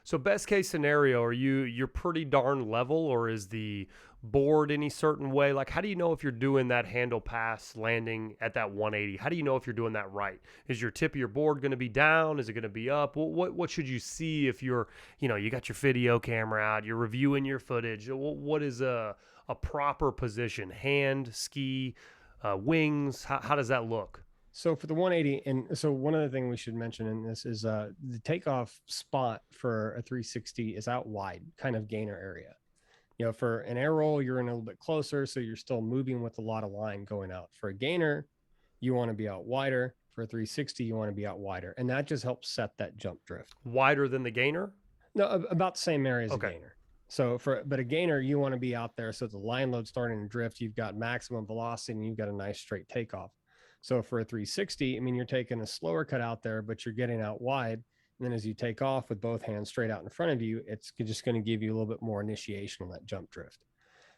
So best case scenario, you're pretty darn level, or is the board any certain way? Like, how do you know if you're doing that handle pass landing at that 180? How do you know if you're doing that right? Is your tip of your board going to be down? Is it going to be up? What should you see if you're, you got your video camera out, you're reviewing your footage? What is a proper position? Hand, ski, wings? How does that look? So for the 180, and so one other thing we should mention in this is the takeoff spot for a 360 is out wide, kind of gainer area. For an air roll, you're in a little bit closer, so you're still moving with a lot of line going out. For a gainer, you want to be out wider. For a 360, you want to be out wider, and that just helps set that jump drift. Wider than the gainer? No, about the same area as a gainer. So but a gainer, you want to be out there so the line load's starting to drift. You've got maximum velocity, and you've got a nice straight takeoff. So for a 360, I mean, you're taking a slower cut out there, but you're getting out wide. And then as you take off with both hands straight out in front of you, it's just going to give you a little bit more initiation on that jump drift.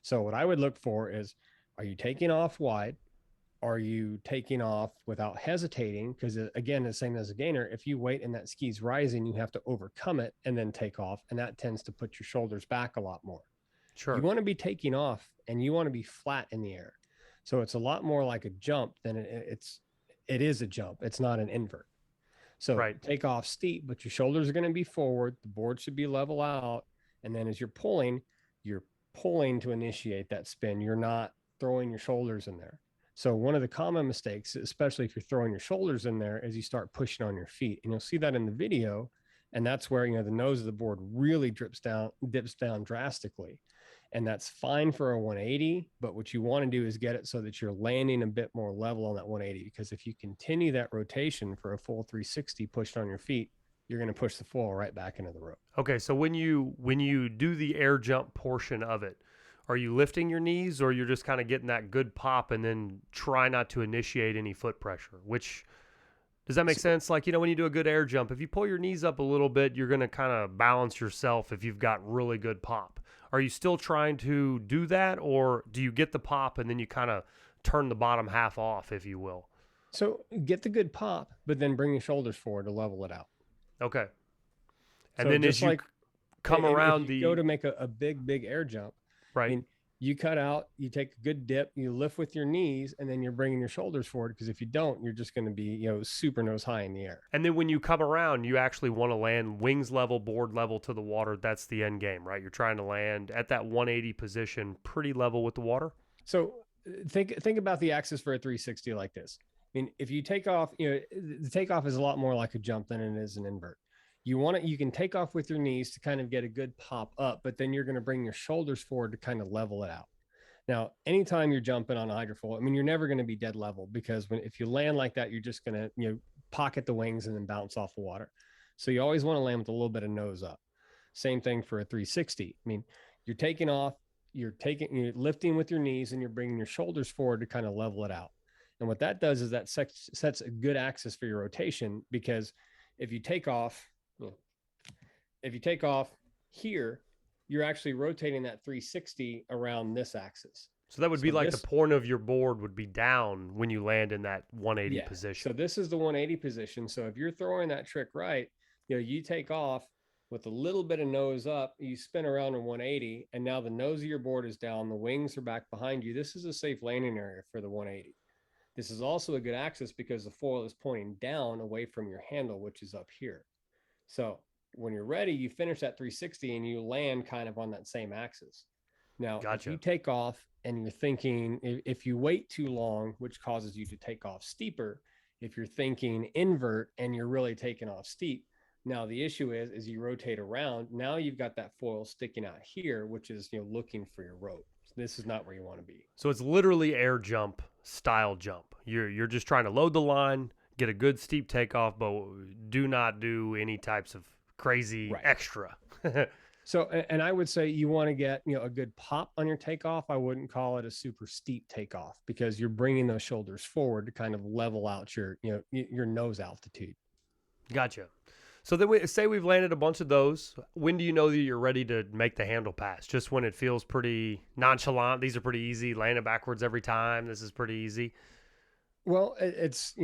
So what I would look for is, are you taking off wide? Are you taking off without hesitating? Because again, the same as a gainer, if you wait and that ski's rising, you have to overcome it and then take off. And that tends to put your shoulders back a lot more. Sure. You want to be taking off and you want to be flat in the air. So it's a lot more like a jump than it is a jump. It's not an invert. So take off steep, but your shoulders are going to be forward. The board should be level out. And then as you're pulling to initiate that spin. You're not throwing your shoulders in there. So one of the common mistakes, especially if you're throwing your shoulders in there, is you start pushing on your feet. And you'll see that in the video. And that's where, the nose of the board really dips down drastically. And that's fine for a 180, but what you want to do is get it so that you're landing a bit more level on that 180, because if you continue that rotation for a full 360 pushed on your feet, you're going to push the foil right back into the rope. Okay, so when you do the air jump portion of it, are you lifting your knees, or you're just kind of getting that good pop and then try not to initiate any foot pressure? Which, does that make sense? Like, when you do a good air jump, if you pull your knees up a little bit, you're going to kind of balance yourself if you've got really good pop. Are you still trying to do that, or do you get the pop and then you kind of turn the bottom half off, if you will? So get the good pop, but then bring your shoulders forward to level it out. Okay. And so then as you come around go to make a big air jump, right? I mean, you cut out, you take a good dip, you lift with your knees, and then you're bringing your shoulders forward, because if you don't, you're just going to be, super nose high in the air. And then when you come around, you actually want to land wings level, board level to the water. That's the end game, right? You're trying to land at that 180 position pretty level with the water. So think about the axis for a 360 like this. I mean, if you take off, the takeoff is a lot more like a jump than it is an invert. You can take off with your knees to kind of get a good pop up, but then you're going to bring your shoulders forward to kind of level it out. Now, anytime you're jumping on a hydrofoil, I mean, you're never going to be dead level, because if you land like that, you're just going to, pocket the wings and then bounce off the water. So you always want to land with a little bit of nose up. Same thing for a 360. I mean, you're taking off, you're lifting with your knees, and you're bringing your shoulders forward to kind of level it out. And what that does is that sets a good axis for your rotation, because if you take off here, you're actually rotating that 360 around this axis. So that would be like the point of your board would be down when you land in that 180 position. So this is the 180 position. So if you're throwing that trick right, you take off with a little bit of nose up, you spin around in 180, and now the nose of your board is down, the wings are back behind you. This is a safe landing area for the 180. This is also a good axis because the foil is pointing down away from your handle, which is up here. So when you're ready, you finish that 360 and you land kind of on that same axis. Now, if you take off and you're thinking, if you wait too long, which causes you to take off steeper, if you're thinking invert and you're really taking off steep, now the issue is you rotate around. Now you've got that foil sticking out here, which is, looking for your rope. So this is not where you want to be. So it's literally air jump style jump. You're just trying to load the line, get a good steep takeoff, but do not do any types of crazy Right. extra. So, and I would say you want to get, a good pop on your takeoff. I wouldn't call it a super steep takeoff because you're bringing those shoulders forward to kind of level out your nose altitude. Gotcha. So then we say we've landed a bunch of those. When do you know that you're ready to make the handle pass? Just when it feels pretty nonchalant. These are pretty easy. Landing backwards every time. This is pretty easy. Well, it's,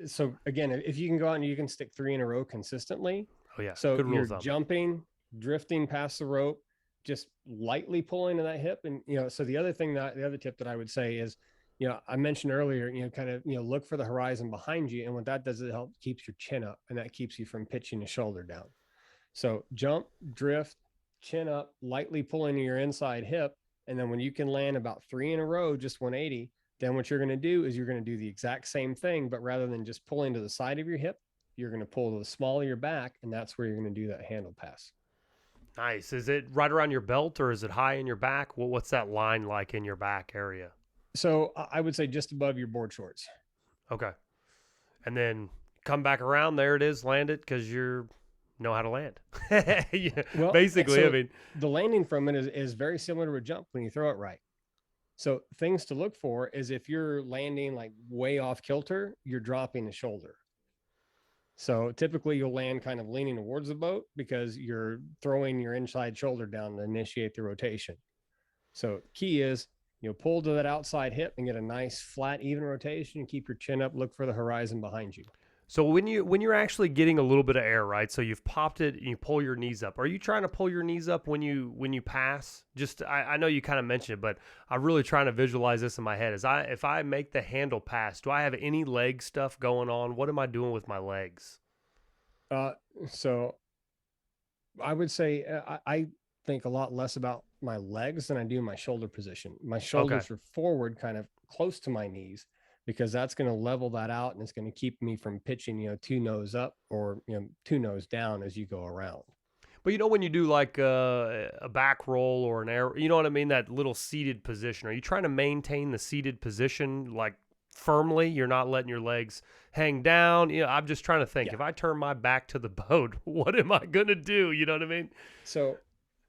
so again, if you can go out and you can stick 3 in a row consistently. Oh yeah. So Good rule you're of thumb. jumping, drifting past the rope, just lightly pulling to that hip. And, so the other tip that I would say is, I mentioned earlier, kind of, look for the horizon behind you. And what that does is it helps keeps your chin up, and that keeps you from pitching the shoulder down. So jump, drift, chin up, lightly pulling to your inside hip. And then when you can land about 3 in a row, just 180, then what you're going to do is you're going to do the exact same thing, but rather than just pulling to the side of your hip, you're going to pull to the small of your back, and that's where you're going to do that handle pass. Nice. Is it right around your belt or is it high in your back? What's that line like in your back area? So I would say just above your board shorts. Okay. And then come back around. There it is. Land it because you know how to land. Yeah, Well, basically, so I mean, the landing from it is very similar to a jump when you throw it right. So things to look for is if you're landing like way off kilter, you're dropping the shoulder. So typically you'll land kind of leaning towards the boat because you're throwing your inside shoulder down to initiate the rotation. So key is, pull to that outside hip and get a nice flat, even rotation, and keep your chin up, look for the horizon behind you. so when you're actually getting a little bit of air, right? So you've popped it and you pull your knees up. Are you trying to pull your knees up when you pass? Just I know you kind of mentioned it, but I'm really trying to visualize this in my head. If I make the handle pass, do I have any leg stuff going on? What am I doing with my legs? So I would say I think a lot less about my legs than I do my shoulder position. My shoulders are forward, kind of close to my knees, because that's going to level that out and it's going to keep me from pitching, 2 nose up or 2 nose down as you go around. But when you do like a back roll or an air, you know what I mean? That little seated position. Are you trying to maintain the seated position like firmly? You're not letting your legs hang down. I'm just trying to think. Yeah. If I turn my back to the boat, what am I gonna do? You know what I mean? So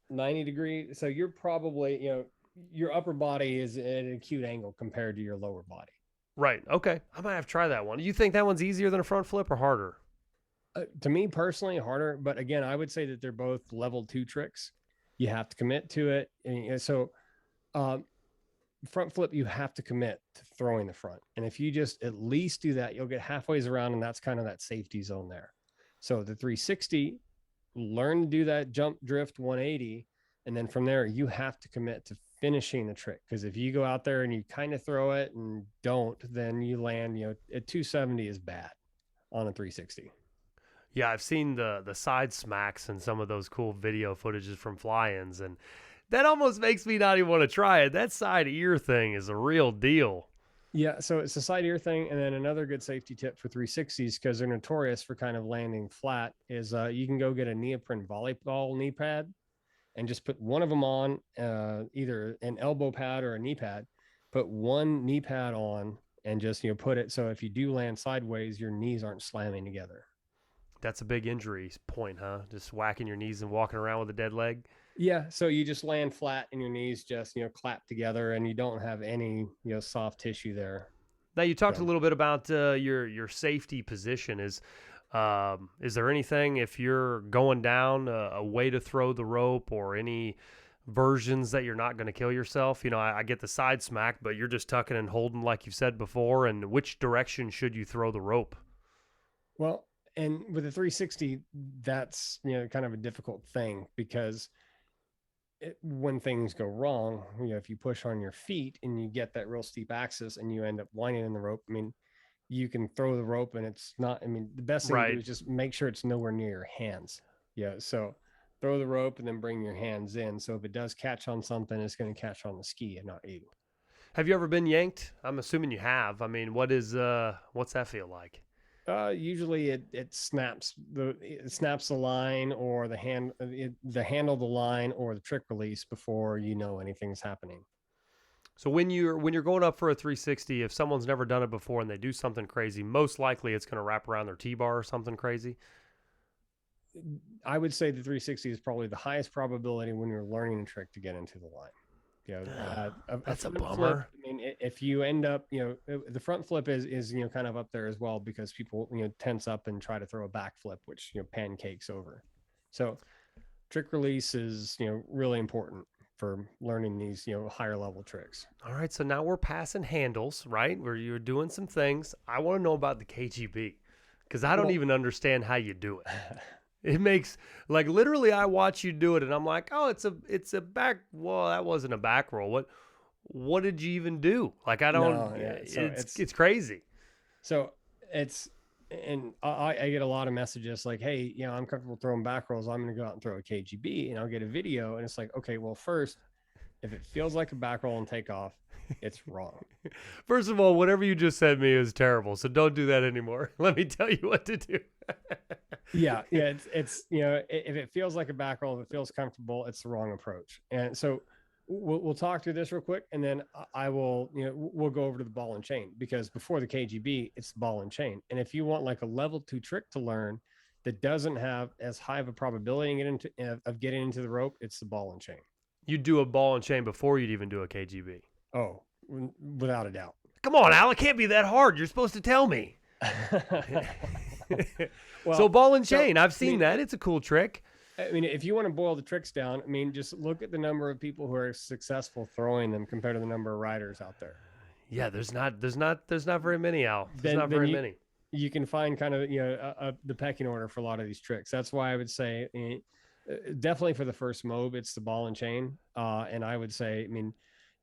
90 degree. So you're probably, your upper body is at an acute angle compared to your lower body. Right. Okay. I might have to try that one. You think that one's easier than a front flip or harder? To me personally, harder. But again, I would say that they're both level 2 tricks. You have to commit to it. And so front flip, you have to commit to throwing the front. And if you just at least do that, you'll get halfway around, and that's kind of that safety zone there. So the 360, learn to do that jump, drift, 180. And then from there, you have to commit to finishing the trick. Because if you go out there and you kind of throw it and don't, then you land, at 270 is bad on a 360. Yeah, I've seen the side smacks and some of those cool video footages from fly-ins, and that almost makes me not even want to try it. That side ear thing is a real deal. Yeah, so it's a side ear thing. And then another good safety tip for 360s, because they're notorious for kind of landing flat, is you can go get a neoprene volleyball knee pad and just put one of them on, either an elbow pad or a knee pad. Put one knee pad on and just, put it so if you do land sideways, your knees aren't slamming together. That's a big injury point, huh? Just whacking your knees and walking around with a dead leg. Yeah, so you just land flat and your knees just, clap together, and you don't have any, soft tissue there. Now, you talked a little bit about your safety position. Is there anything, if you're going down, a way to throw the rope, or any versions that you're not going to kill yourself? I get the side smack, but you're just tucking and holding like you've said before. And which direction should you throw the rope? Well, and with a 360, that's, kind of a difficult thing, because when things go wrong, if you push on your feet and you get that real steep axis and you end up winding in the rope, you can throw the rope and it's not, the best thing to do is just make sure it's nowhere near your hands. Yeah. So throw the rope and then bring your hands in. So if it does catch on something, it's going to catch on the ski and not you. Have you ever been yanked? I'm assuming you have. What's that feel like? Usually it snaps the line, or the handle of the line, or the trick release before anything's happening. So when you're going up for a 360, if someone's never done it before and they do something crazy, most likely it's going to wrap around their T-bar or something crazy. I would say the 360 is probably the highest probability when you're learning a trick to get into the line. That's a bummer. Flip, I mean, if you end up, the front flip is kind of up there as well, because people tense up and try to throw a back flip, which pancakes over. So trick release is really important for learning these higher level tricks. All right, so now we're passing handles, right? Where you're doing some things. I want to know about the KGB because I don't even understand how you do it. It makes, like, literally I watch you do it and I'm like, oh, it's a back. Well, that wasn't a back roll. What did you even do? Like, I don't. No, yeah. So it's crazy. So and I get a lot of messages like, hey, I'm comfortable throwing back rolls. I'm going to go out and throw a KGB, and I'll get a video. And it's like, okay, well, first, if it feels like a back roll and takeoff, it's wrong. First of all, whatever you just said to me is terrible. So don't do that anymore. Let me tell you what to do. Yeah. It's if it feels like a back roll, if it feels comfortable, it's the wrong approach. And so we'll talk through this real quick, and then I will, we'll go over to the ball and chain, because before the KGB, it's the ball and chain. And if you want like a level 2 trick to learn that doesn't have as high of a probability of getting into the rope, it's the ball and chain. You do a ball and chain before you'd even do a KGB. Oh, without a doubt. Come on, Al, it can't be that hard. You're supposed to tell me. Well, so ball and chain, I've seen that. It's a cool trick. I mean, if you want to boil the tricks down, I mean, just look at the number of people who are successful throwing them compared to the number of riders out there. Yeah, there's not very many, Al. There's not very many. You can find kind of the pecking order for a lot of these tricks. That's why I would say definitely for the first MOB, it's the ball and chain. And I would say, I mean,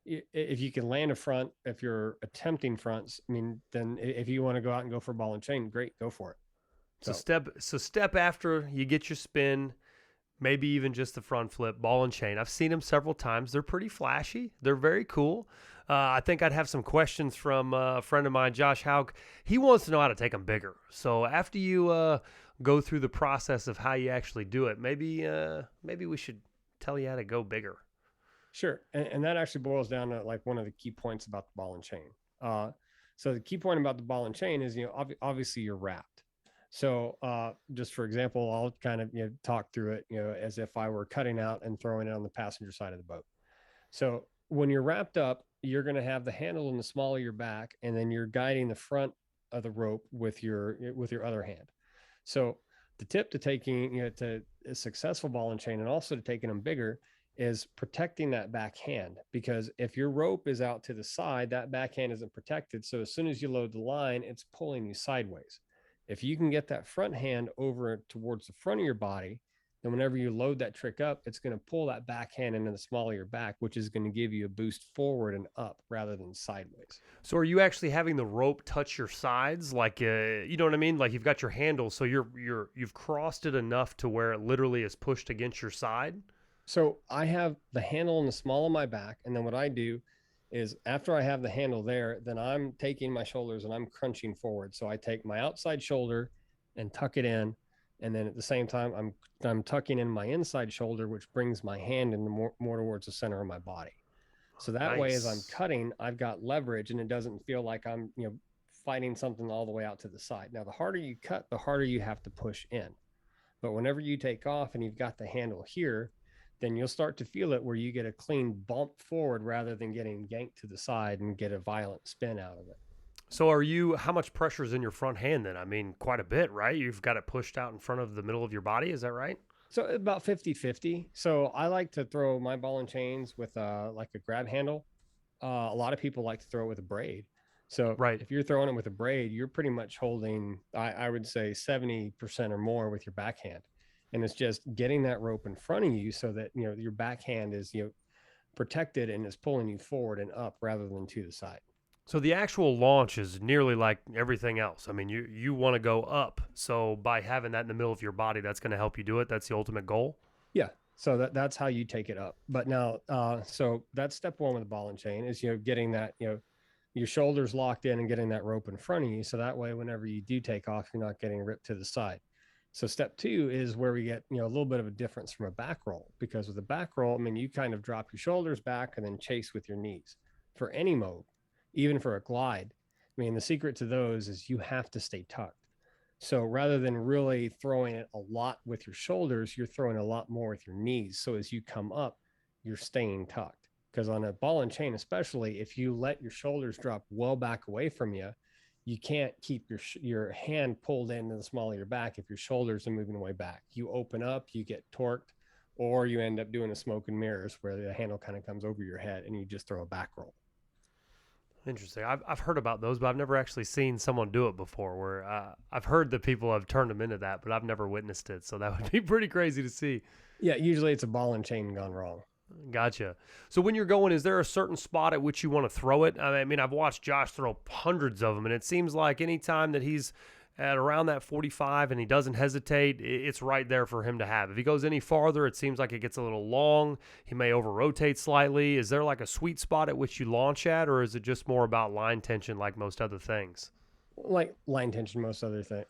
if you can land a front, if you're attempting fronts, I mean, then if you want to go out and go for ball and chain, great, go for it. So step after you get your spin, maybe even just the front flip, ball and chain. I've seen them several times. They're pretty flashy. They're very cool. I think I'd have some questions from a friend of mine, Josh Hauk. He wants to know how to take them bigger. So after you go through the process of how you actually do it, maybe we should tell you how to go bigger. Sure. And that actually boils down to like one of the key points about the ball and chain. So the key point about the ball and chain is, obviously you're wrapped. So just for example, I'll kind of talk through it, as if I were cutting out and throwing it on the passenger side of the boat. So when you're wrapped up, you're going to have the handle in the small of your back, and then you're guiding the front of the rope with your other hand. So the tip to taking to a successful ball and chain, and also to taking them bigger, is protecting that back hand, because if your rope is out to the side, that backhand isn't protected. So as soon as you load the line, it's pulling you sideways. If you can get that front hand over towards the front of your body, then whenever you load that trick up, it's going to pull that backhand into the small of your back, which is going to give you a boost forward and up rather than sideways. So are you actually having the rope touch your sides? Like, you know what I mean? Like you've got your handle, so you've crossed it enough to where it literally is pushed against your side? So I have the handle in the small of my back, and then what I do is after I have the handle there, then I'm taking my shoulders and I'm crunching forward. So I take my outside shoulder and tuck it in, and then at the same time I'm tucking in my inside shoulder, which brings my hand in more towards the center of my body. So that way, as I'm cutting, I've got leverage, and it doesn't feel like I'm fighting something all the way out to the side. Now, the harder you cut, the harder you have to push in. But whenever you take off and you've got the handle here, then you'll start to feel it where you get a clean bump forward rather than getting yanked to the side and get a violent spin out of it. So how much pressure is in your front hand then? I mean, quite a bit, right? You've got it pushed out in front of the middle of your body. Is that right? So about 50-50. So I like to throw my ball and chains with like a grab handle. A lot of people like to throw it with a braid. So right. If you're throwing it with a braid, you're pretty much holding, I would say 70% or more with your backhand. And it's just getting that rope in front of you so that, your backhand is, protected and is pulling you forward and up rather than to the side. So the actual launch is nearly like everything else. I mean, you want to go up. So by having that in the middle of your body, that's going to help you do it. That's the ultimate goal. Yeah. So that's how you take it up. But now, so that's step one with the ball and chain is, getting that, your shoulders locked in and getting that rope in front of you. So that way, whenever you do take off, you're not getting ripped to the side. So step two is where we get, a little bit of a difference from a back roll, because with a back roll, I mean, you kind of drop your shoulders back and then chase with your knees. for any mode, even for a glide. I mean, the secret to those is you have to stay tucked. So rather than really throwing it a lot with your shoulders, you're throwing a lot more with your knees. So as you come up, you're staying tucked. Because on a ball and chain, especially if you let your shoulders drop well back away from you, you can't keep your hand pulled into the small of your back if your shoulders are moving way back. You open up, you get torqued, or you end up doing a smoke and mirrors where the handle kind of comes over your head and you just throw a back roll. Interesting. I've heard about those, but I've never actually seen someone do it before. Where I've heard that people have turned them into that, but I've never witnessed it. So that would be pretty crazy to see. Yeah, usually it's a ball and chain gone wrong. Gotcha. So when you're going, is there a certain spot at which you want to throw it? I mean, I've watched Josh throw hundreds of them, and it seems like any time that he's at around that 45 and he doesn't hesitate, it's right there for him to have. If he goes any farther, it seems like it gets a little long. He may over-rotate slightly. Is there like a sweet spot at which you launch at, or is it just more about line tension like most other things? Like line tension, most other thing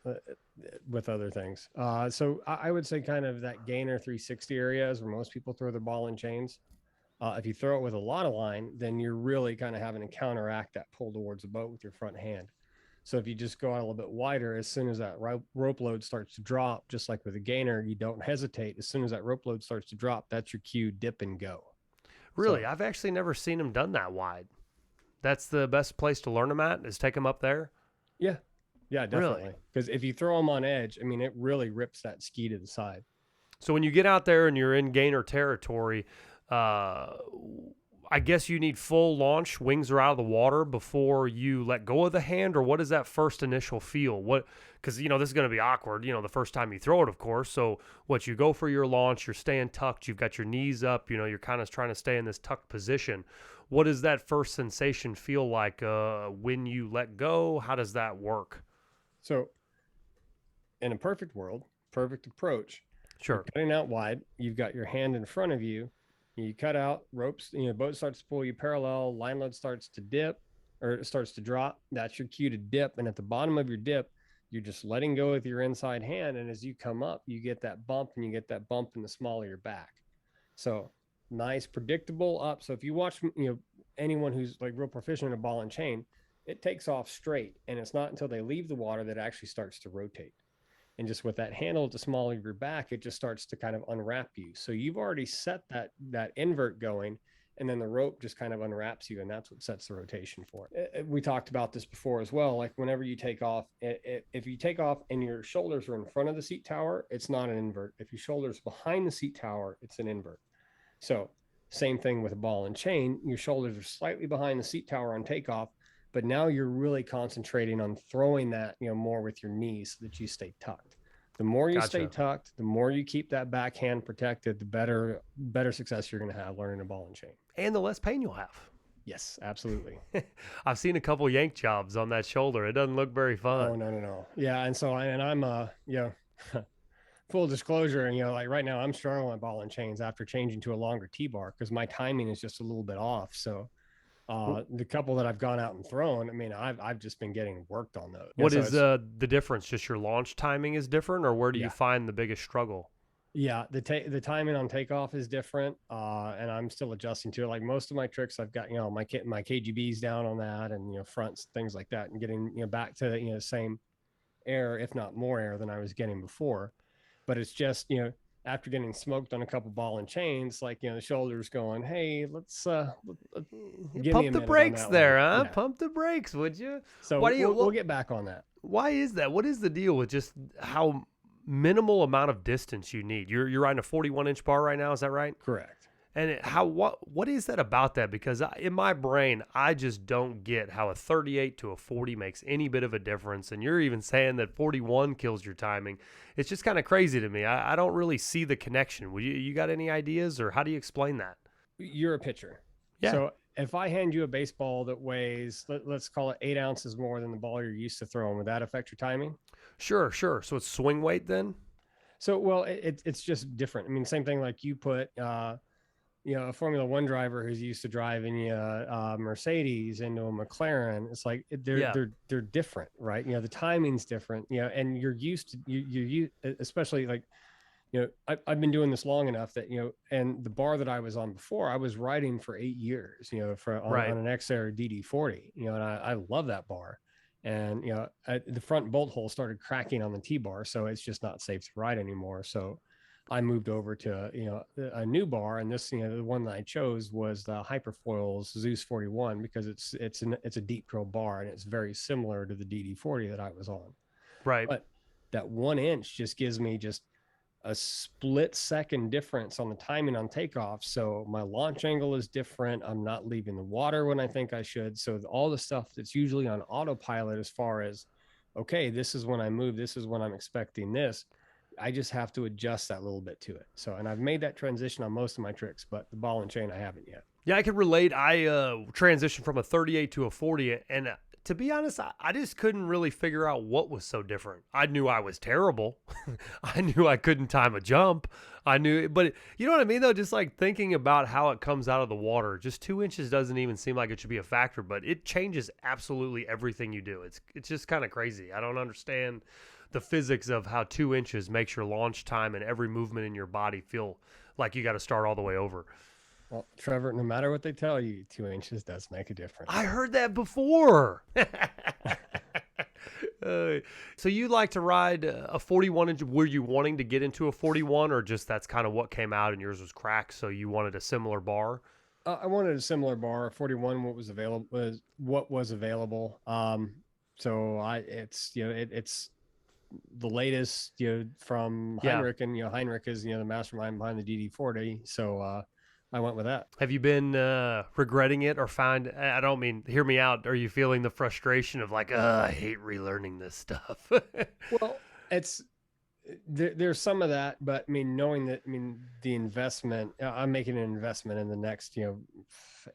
with other things. So I would say kind of that gainer 360 area is where most people throw their ball and chains. If you throw it with a lot of line, then you're really kind of having to counteract that pull towards the boat with your front hand. So if you just go out a little bit wider, as soon as that rope load starts to drop, just like with a gainer, you don't hesitate. As soon as that rope load starts to drop, that's your cue, dip and go. Really? So, I've actually never seen them done that wide. That's the best place to learn them at, is take them up there? Yeah. Yeah, definitely. Because if you throw them on edge, I mean, it really rips that ski to the side. So when you get out there and you're in gainer territory, I guess you need full launch, wings are out of the water before you let go of the hand, or what is that first initial feel? Because, this is going to be awkward, the first time you throw it, of course. So you go for your launch, you're staying tucked, you've got your knees up, you're kind of trying to stay in this tucked position. What does that first sensation feel like when you let go? How does that work? So in a perfect world, perfect approach, sure, cutting out wide, you've got your hand in front of you. You cut out ropes, boat starts to pull you parallel, line load starts to dip or it starts to drop. That's your cue to dip. And at the bottom of your dip, you're just letting go with your inside hand. And as you come up, you get that bump, and you get that bump in the small of your back. So nice, predictable up. So if you watch, anyone who's like real proficient in a ball and chain, it takes off straight. And it's not until they leave the water that it actually starts to rotate. And just with that handle at the small of your back, it just starts to kind of unwrap you. So you've already set that invert going, and then the rope just kind of unwraps you, and that's what sets the rotation for it. We talked about this before as well. Like whenever you take off, if you take off and your shoulders are in front of the seat tower, it's not an invert. If your shoulders behind the seat tower, it's an invert. So same thing with a ball and chain. Your shoulders are slightly behind the seat tower on takeoff, but now you're really concentrating on throwing that, more with your knees so that you stay tucked. The more you stay tucked, the more you keep that backhand protected, the better success you're going to have learning a ball and chain. And the less pain you'll have. Yes, absolutely. I've seen a couple yank jobs on that shoulder. It doesn't look very fun. Oh, no. Yeah, and so I'm full disclosure, and like right now I'm struggling with ball and chains after changing to a longer T-bar because my timing is just a little bit off. So the couple that I've gone out and thrown, I mean, I've just been getting worked on those. What is the difference? Just your launch timing is different, or where do you find the biggest struggle? Yeah, the timing on takeoff is different, and I'm still adjusting to it. Like most of my tricks, I've got my KGBs down on that, and fronts, things like that, and getting back to same air, if not more air than I was getting before. But it's just after getting smoked on a couple ball and chains, like, the shoulders going, hey, let's pump the brakes there, huh? Yeah. Pump the brakes, would you? So we'll get back on that. Why is that? What is the deal with just how minimal amount of distance you need? You're riding a 41-inch bar right now, is that right? Correct. And what is that about that? Because in my brain, I just don't get how a 38 to a 40 makes any bit of a difference. And you're even saying that 41 kills your timing. It's just kind of crazy to me. I don't really see the connection. You got any ideas, or how do you explain that? You're a pitcher. Yeah. So if I hand you a baseball that weighs, let's call it 8 ounces more than the ball you're used to throwing, would that affect your timing? Sure. So it's swing weight then? So, well, it's just different. I mean, same thing like you put, a Formula One driver who's used to driving a Mercedes into a McLaren. It's like they're different, right? The timing's different, and you're used to you especially like, I've been doing this long enough that, and the bar that I was on before, I was riding for 8 years, on an XR DD40, and I love that bar. And, the front bolt hole started cracking on the T-bar. So it's just not safe to ride anymore. So I moved over to, a new bar. And this, the one that I chose was the Hydrofoil's Zeus 41, because it's a deep drill bar, and it's very similar to the DD40 that I was on. Right. But that 1 inch just gives me just a split second difference on the timing on takeoff. So my launch angle is different. I'm not leaving the water when I think I should. So all the stuff that's usually on autopilot, as far as, okay, this is when I move, this is when I'm expecting this, I just have to adjust that little bit to it. So, and I've made that transition on most of my tricks, but the ball and chain, I haven't yet. Yeah, I can relate. I transitioned from a 38 to a 40, and to be honest, I just couldn't really figure out what was so different. I knew I was terrible. I knew I couldn't time a jump. I knew, but you know what I mean, though? Just like thinking about how it comes out of the water, just 2 inches doesn't even seem like it should be a factor, but it changes absolutely everything you do. It's just kind of crazy. I don't understand the physics of how 2 inches makes your launch time and every movement in your body feel like you got to start all the way over. Well, Trevor, no matter what they tell you, 2 inches does make a difference. I heard that before. So you like to ride a 41 inch. Were you wanting to get into a 41, or just that's kind of what came out and yours was cracked, so you wanted a similar bar? I wanted a similar bar. 41, what was available. So it's the latest, from Heinrich, and Heinrich is the mastermind behind the DD40. So I went with that. Have you been regretting it, or I don't mean, hear me out. Are you feeling the frustration of like, I hate relearning this stuff? Well, there's some of that, but I mean, knowing that, the investment, I'm making an investment in the next,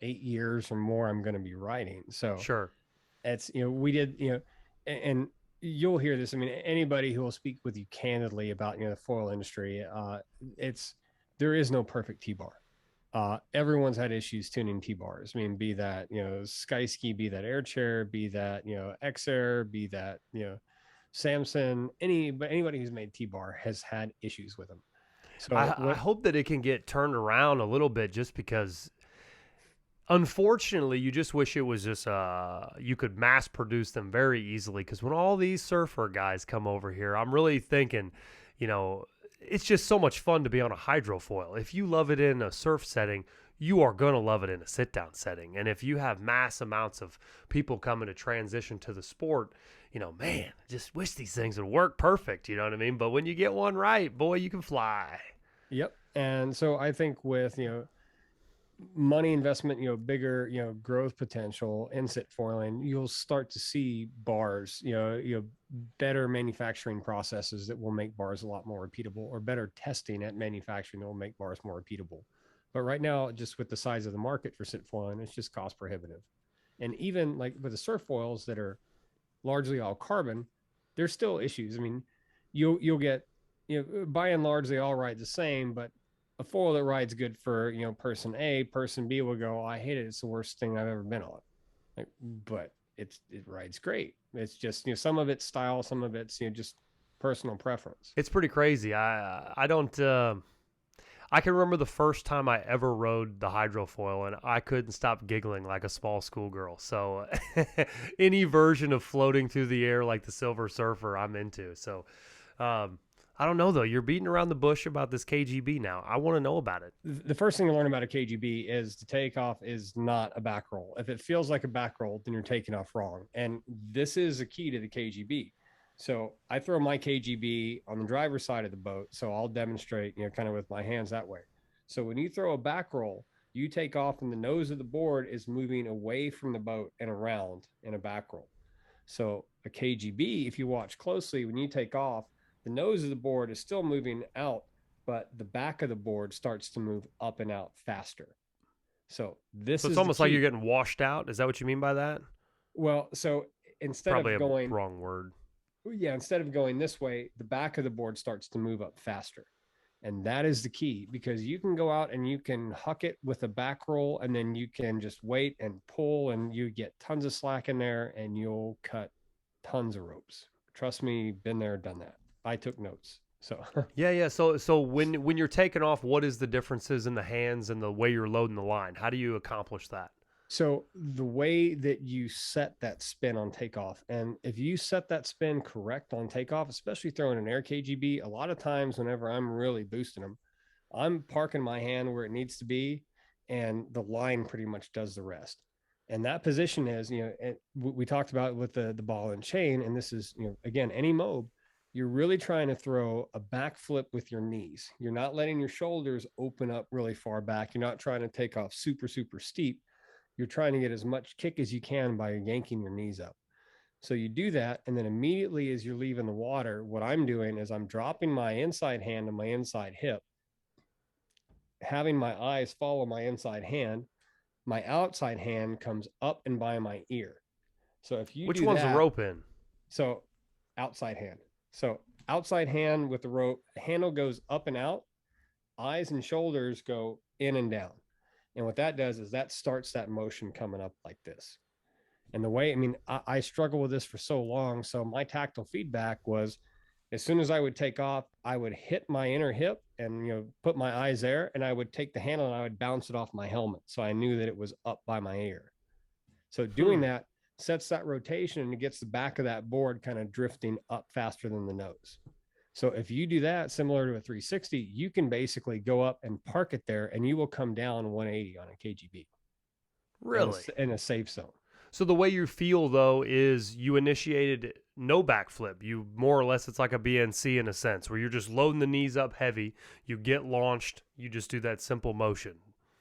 8 years or more, I'm going to be riding. So sure. It's, we did, and you'll hear this. I mean, anybody who will speak with you candidly about, the foil industry, there is no perfect T-bar. Everyone's had issues tuning T-bars. I mean, be that, Skyski, be that Air Chair, be that, X-Air, be that, Samson, anybody who's made T-bar has had issues with them. So I hope that it can get turned around a little bit, just because unfortunately you just wish it was just you could mass produce them very easily, because when all these surfer guys come over here, I'm really thinking, it's just so much fun to be on a hydrofoil. If you love it in a surf setting, you are going to love it in a sit-down setting. And if you have mass amounts of people coming to transition to the sport, man, I just wish these things would work perfect, you know what I mean? But when you get one right, boy, you can fly. Yep. And so I think with, money investment, bigger, growth potential in sit foiling, you'll start to see bars, better manufacturing processes that will make bars a lot more repeatable, or better testing at manufacturing that will make bars more repeatable. But right now, just with the size of the market for sit foiling, it's just cost prohibitive. And even like with the surf foils that are largely all carbon, there's still issues. I mean, you'll get, by and large, they all ride the same, but a foil that rides good for, person A, person B will go, I hate it. It's the worst thing I've ever been on. But it rides great. It's just, some of it's style, some of it's, just personal preference. It's pretty crazy. I don't, I can remember the first time I ever rode the hydrofoil, and I couldn't stop giggling like a small schoolgirl. So any version of floating through the air like the Silver Surfer, I'm into. So, I don't know, though. You're beating around the bush about this KGB now. I want to know about it. The first thing to learn about a KGB is the takeoff is not a back roll. If it feels like a back roll, then you're taking off wrong. And this is a key to the KGB. So I throw my KGB on the driver's side of the boat. So I'll demonstrate, kind of with my hands that way. So when you throw a back roll, you take off and the nose of the board is moving away from the boat and around in a back roll. So a KGB, if you watch closely, when you take off, the nose of the board is still moving out, but the back of the board starts to move up and out faster. So it's almost like you're getting washed out. Is that what you mean by that? Well, so instead of going, wrong word. Yeah, instead of going this way, the back of the board starts to move up faster. And that is the key, because you can go out and you can huck it with a back roll, and then you can just wait and pull, and you get tons of slack in there, and you'll cut tons of ropes. Trust me, been there, done that. I took notes. So Yeah. So when you're taking off, what is the differences in the hands and the way you're loading the line? How do you accomplish that? So the way that you set that spin on takeoff, and if you set that spin correct on takeoff, especially throwing an air KGB, a lot of times whenever I'm really boosting them, I'm parking my hand where it needs to be, and the line pretty much does the rest. And that position is, we talked about with the ball and chain, and this is, again, any mob, you're really trying to throw a back flip with your knees. You're not letting your shoulders open up really far back. You're not trying to take off super, super steep. You're trying to get as much kick as you can by yanking your knees up. So you do that. And then immediately as you're leaving the water, what I'm doing is I'm dropping my inside hand to my inside hip, having my eyes follow my inside hand. My outside hand comes up and by my ear. So if you Which do one's the that, rope in? so outside hand. So outside hand with the rope, handle goes up and out, eyes and shoulders go in and down. And what that does is that starts that motion coming up like this. And the way, I mean, I struggle with this for so long. So my tactile feedback was as soon as I would take off, I would hit my inner hip and, put my eyes there, and I would take the handle and I would bounce it off my helmet. So I knew that it was up by my ear. So doing that sets that rotation and it gets the back of that board kind of drifting up faster than the nose. So if you do that similar to a 360, you can basically go up and park it there and you will come down 180 on a KGB Really? in a safe zone. So the way you feel though is you initiated no backflip. You more or less, it's like a BNC in a sense where you're just loading the knees up heavy. You get launched. You just do that simple motion.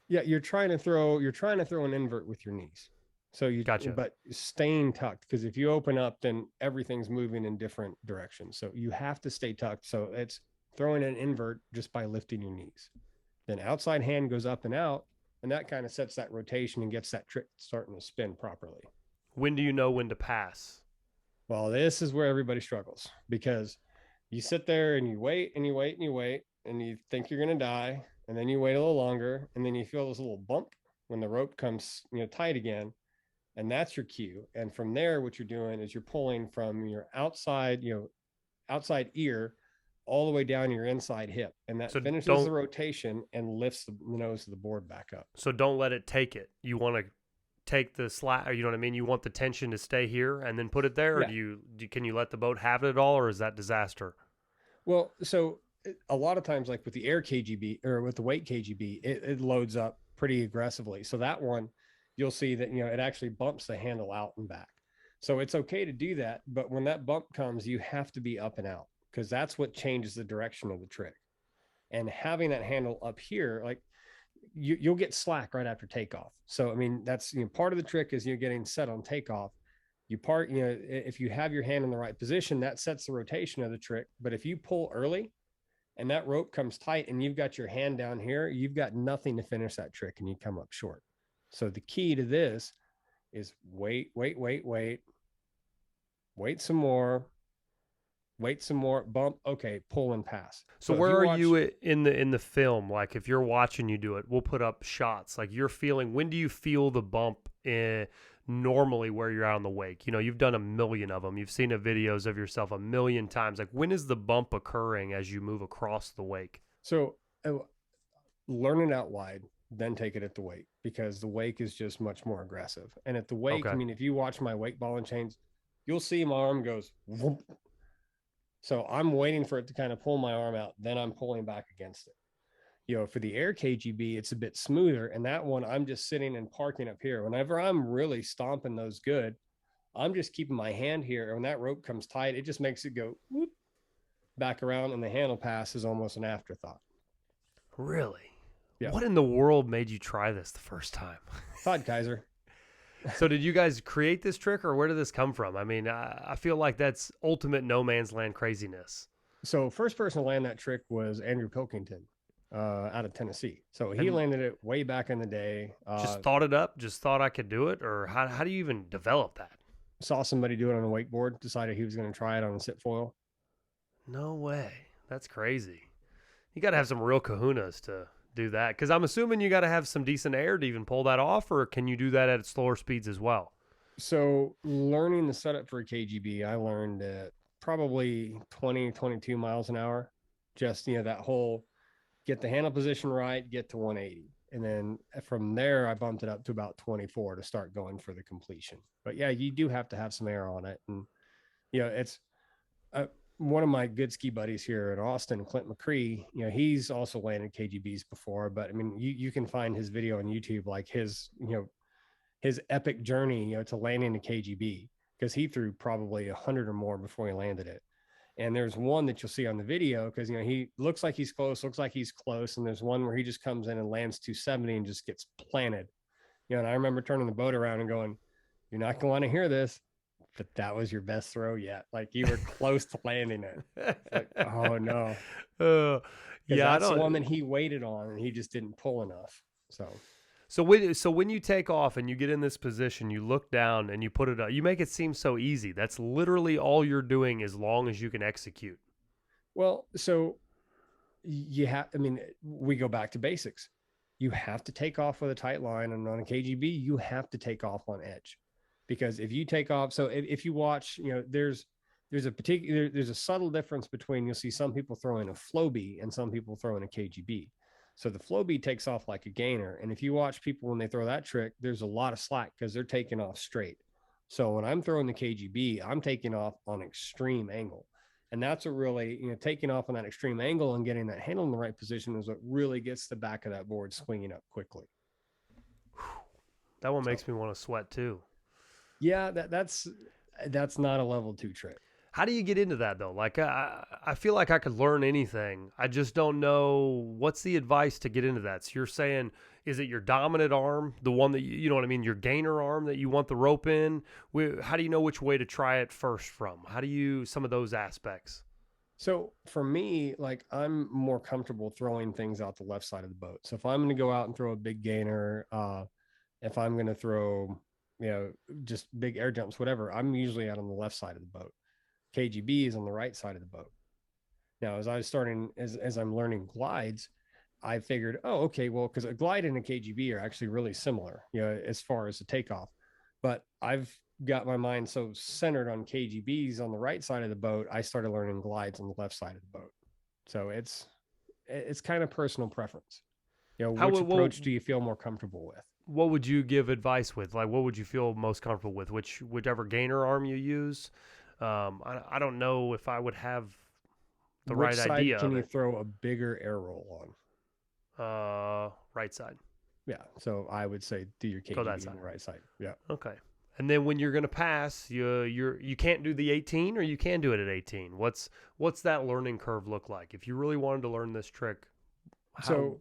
Yeah, you're trying to throw an invert with your knees. So Gotcha. but staying tucked, because if you open up, then everything's moving in different directions. So you have to stay tucked. So it's throwing an invert just by lifting your knees. Then outside hand goes up and out, and that kind of sets that rotation and gets that trick starting to spin properly. When do you know when to pass? Well, this is where everybody struggles because you sit there and you wait and you wait and you wait and you think you're going to die. And then you wait a little longer and then you feel this little bump when the rope comes, tight again. And that's your cue. And from there, what you're doing is you're pulling from your outside ear all the way down your inside hip. And that finishes the rotation and lifts the nose of the board back up. So don't let it take it. You want to take the slack, or you know what I mean? You want the tension to stay here and then put it there? Or can you let the boat have it at all, or is that disaster? Well, so a lot of times, like with the air KGB or with the weight KGB, it loads up pretty aggressively. So that one, you'll see that, it actually bumps the handle out and back. So it's okay to do that. But when that bump comes, you have to be up and out because that's what changes the direction of the trick. And having that handle up here, like you'll get slack right after takeoff. So, I mean, that's, part of the trick is you're getting set on takeoff. You part, if you have your hand in the right position, that sets the rotation of the trick. But if you pull early and that rope comes tight and you've got your hand down here, you've got nothing to finish that trick and you come up short. So the key to this is wait some more, bump. Okay. Pull and pass. So where are you in the film? Like if you're watching you do it, we'll put up shots. Like you're feeling, when do you feel the bump normally where you're out on the wake? You've done a million of them. You've seen videos of yourself a million times. Like when is the bump occurring as you move across the wake? So learn it out wide, then take it at the wake because the wake is just much more aggressive. And at the wake, I mean, if you watch my wake ball and chains, you'll see my arm goes whoop. So I'm waiting for it to kind of pull my arm out. Then I'm pulling back against it. For the air KGB, it's a bit smoother. And that one, I'm just sitting and parking up here. Whenever I'm really stomping those good, I'm just keeping my hand here. And when that rope comes tight, it just makes it go whoop, back around. And the handle pass is almost an afterthought. Really? Yeah. What in the world made you try this the first time? Todd Kaiser. So did you guys create this trick or where did this come from? I mean, I feel like that's ultimate no man's land craziness. So first person to land that trick was Andrew Pilkington out of Tennessee. So he landed it way back in the day. Just thought it up, just thought I could do it? Or how do you even develop that? Saw somebody do it on a wakeboard, decided he was going to try it on a sit foil. No way. That's crazy. You got to have some real kahunas to do that, because I'm assuming you got to have some decent air to even pull that off, or can you do that at slower speeds as well? So learning the setup for a KGB, I learned at probably 20, 22 miles an hour. Just, that whole get the handle position right, get to 180. And then from there, I bumped it up to about 24 to start going for the completion. But yeah, you do have to have some air on it. And, it's one of my good ski buddies here in Austin, Clint McCree, he's also landed KGBs before, but I mean, you can find his video on YouTube, like his epic journey, to landing a KGB, because he threw probably 100 or more before he landed it. And there's one that you'll see on the video because, he looks like he's close. And there's one where he just comes in and lands 270 and just gets planted. And I remember turning the boat around and going, you're not going to want to hear this, but that was your best throw yet. Like, you were close to landing it. Like, oh no. Yeah, that's the one that he waited on and he just didn't pull enough. So when you take off and you get in this position, you look down and you put it up, you make it seem so easy. That's literally all you're doing as long as you can execute. Well, so we go back to basics. You have to take off with a tight line, and on a KGB, you have to take off on edge, because if you take off, so if you watch, there's a subtle difference between, you'll see some people throwing a Flowbee and some people throwing a KGB. So the Flowbee takes off like a gainer. And if you watch people when they throw that trick, there's a lot of slack because they're taking off straight. So when I'm throwing the KGB, I'm taking off on extreme angle. And that's what really, taking off on that extreme angle and getting that handle in the right position is what really gets the back of that board swinging up quickly. That one makes me want to sweat too. Yeah, that's not a level 2 trick. How do you get into that though? Like, I feel like I could learn anything. I just don't know what's the advice to get into that. So you're saying, is it your dominant arm, the one that you know what I mean, your gainer arm that you want the rope in? How do you know which way to try it first from? How do you, some of those aspects? So for me, like, I'm more comfortable throwing things out the left side of the boat. So if I'm going to go out and throw a big gainer, if I'm going to throw, just big air jumps, whatever, I'm usually out on the left side of the boat. KGB is on the right side of the boat. Now, as I was starting, as I'm learning glides, I figured, oh, okay, well, because a glide and a KGB are actually really similar, as far as the takeoff. But I've got my mind so centered on KGBs on the right side of the boat, I started learning glides on the left side of the boat. So it's kind of personal preference. Which approach do you feel more comfortable with? What would you give advice with? Like, what would you feel most comfortable with? Whichever gainer arm you use. I don't know if I would have the right idea. Can you throw a bigger air roll on? Right side. Yeah. So I would say do your KGB on the right side. Yeah. Okay. And then when you're going to pass, you can't do the 18, or you can do it at 18. What's that learning curve look like? If you really wanted to learn this trick, so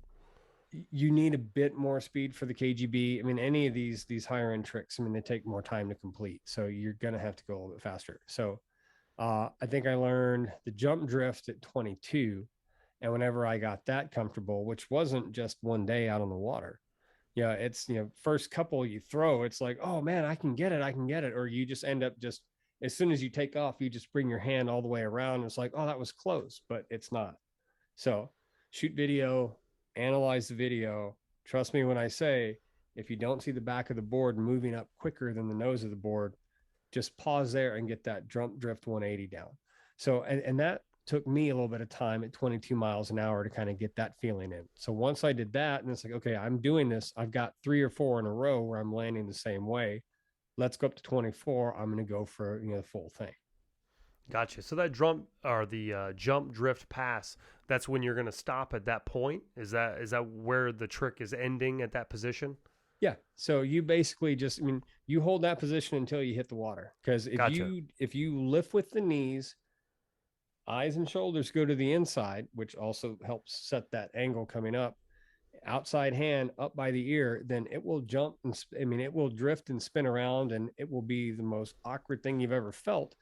you need a bit more speed for the KGB. I mean, any of these higher end tricks, I mean, they take more time to complete. So you're going to have to go a little bit faster. So I think I learned the jump drift at 22. And whenever I got that comfortable, which wasn't just one day out on the water, it's, first couple you throw, it's like, oh man, I can get it. Or you just end up just, as soon as you take off, you just bring your hand all the way around. It's like, oh, that was close, but it's not. So shoot video, analyze the video. Trust me when I say, if you don't see the back of the board moving up quicker than the nose of the board, just pause there and get that jump drift 180 down. So, and that took me a little bit of time at 22 miles an hour to kind of get that feeling in. So once I did that, and it's like, okay, I'm doing this. I've got 3 or 4 in a row where I'm landing the same way. Let's go up to 24. I'm going to go for, the full thing. Gotcha. So that jump drift pass, that's when you're going to stop at that point. Is that where the trick is ending, at that position? Yeah. So you basically just, you hold that position until you hit the water. Because if you lift with the knees, eyes and shoulders go to the inside, which also helps set that angle coming up, outside hand up by the ear, then it will jump and it will drift and spin around, and it will be the most awkward thing you've ever felt.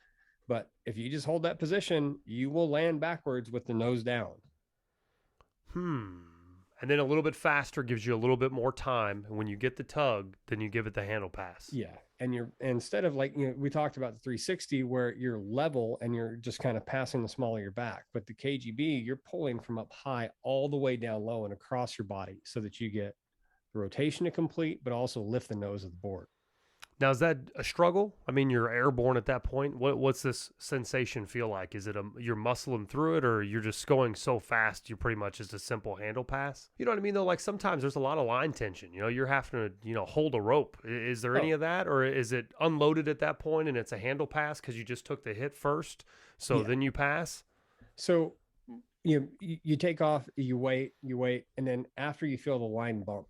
But if you just hold that position, you will land backwards with the nose down. And then a little bit faster gives you a little bit more time. And when you get the tug, then you give it the handle pass. Yeah. And instead of, like, we talked about the 360 where you're level and you're just kind of passing the small of your back. But the KGB, you're pulling from up high all the way down low and across your body so that you get the rotation to complete, but also lift the nose of the board. Now, is that a struggle? I mean, you're airborne at that point. What's this sensation feel like? Is it you're muscling through it, or you're just going so fast you're pretty much just a simple handle pass? You know what I mean, though? Like sometimes there's a lot of line tension. You know, you're having to, hold a rope. Is there any Oh, of that, or is it unloaded at that point and it's a handle pass because you just took the hit first, so yeah. then you pass? So you take off, you wait, and then after you feel the line bump,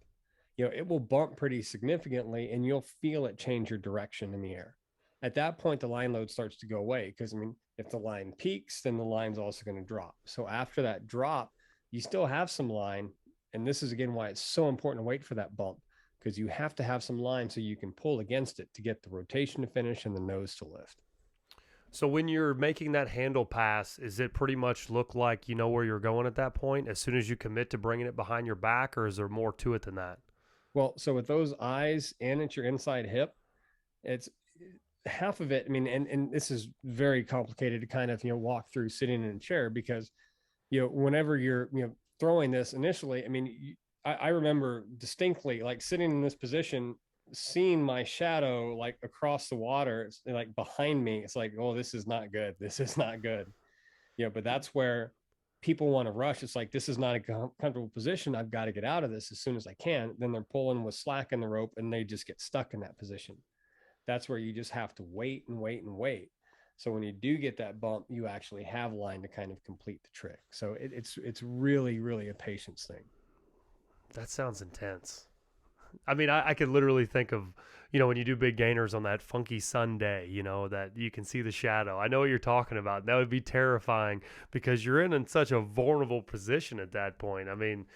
it will bump pretty significantly and you'll feel it change your direction in the air. At that point, the line load starts to go away because, I mean, if the line peaks, then the line's also going to drop. So after that drop, you still have some line. And this is again why it's so important to wait for that bump, because you have to have some line so you can pull against it to get the rotation to finish and the nose to lift. So when you're making that handle pass, is it pretty much look like you know where you're going at that point as soon as you commit to bringing it behind your back, or is there more to it than that? Well, so with those eyes and at your inside hip, it's half of it. I mean, and this is very complicated to kind of, walk through sitting in a chair because, whenever you're, throwing this initially, I mean, I remember distinctly like sitting in this position, seeing my shadow like across the water, it's like behind me. It's like, oh, this is not good. This is not good. But that's where people want to rush. It's like, this is not a comfortable position. I've got to get out of this as soon as I can. Then they're pulling with slack in the rope and they just get stuck in that position. That's where you just have to wait and wait and wait. So when you do get that bump, you actually have line to kind of complete the trick. So it's really, really a patience thing. That sounds intense. I mean, I could literally think of, when you do big gainers on that funky sun day, that you can see the shadow. I know what you're talking about. That would be terrifying because you're in such a vulnerable position at that point. I mean,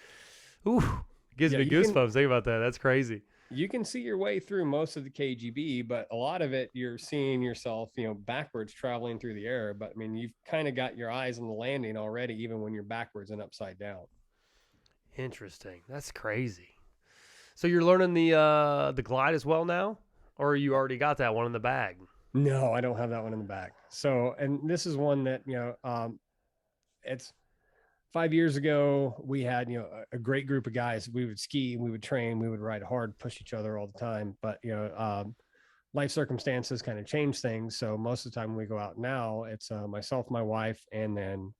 ooh, it gives me goosebumps. Think about that. That's crazy. You can see your way through most of the KGB, but a lot of it you're seeing yourself, backwards traveling through the air. But I mean, you've kind of got your eyes on the landing already, even when you're backwards and upside down. Interesting. That's crazy. So you're learning the glide as well now, or you already got that one in the bag? No, I don't have that one in the bag. So, and this is one that it's 5 years ago. We had a great group of guys. We would ski, we would train, we would ride hard, push each other all the time. But life circumstances kind of change things. So most of the time when we go out now, it's myself, my wife, and then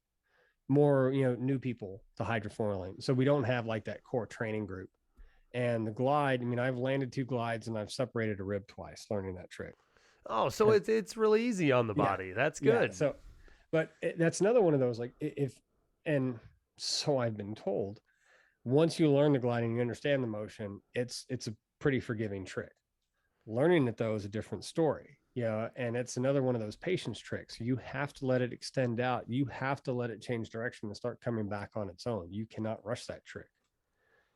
more new people to hydrofoiling. So we don't have like that core training group. And the glide, I mean, I've landed 2 glides and I've separated a rib twice learning that trick. Oh, so it's really easy on the body. Yeah, that's good. Yeah, so, but that's another one of those, like and so I've been told, once you learn the gliding, you understand the motion, it's a pretty forgiving trick. Learning it though is a different story. And it's another one of those patience tricks. You have to let it extend out. You have to let it change direction and start coming back on its own. You cannot rush that trick.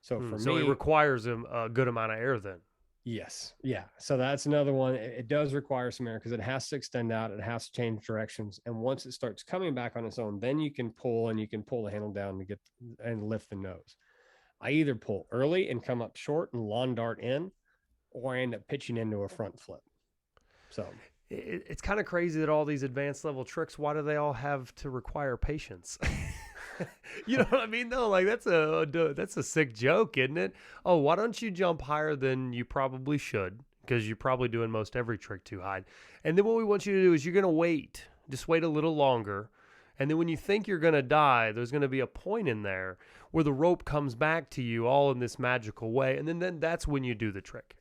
So for me, so it requires a good amount of air then. Yes. Yeah. So that's another one. It does require some air because it has to extend out. It has to change directions. And once it starts coming back on its own, then you can pull the handle down to get and lift the nose. I either pull early and come up short and lawn dart in, or I end up pitching into a front flip. So it's kind of crazy that all these advanced level tricks, why do they all have to require patience? You know what I mean, though? Like that's a sick joke, isn't it? Oh, why don't you jump higher than you probably should? Because you're probably doing most every trick too high. And then what we want you to do is you're going to just wait a little longer. And then when you think you're going to die, there's going to be a point in there where the rope comes back to you all in this magical way. And then that's when you do the trick.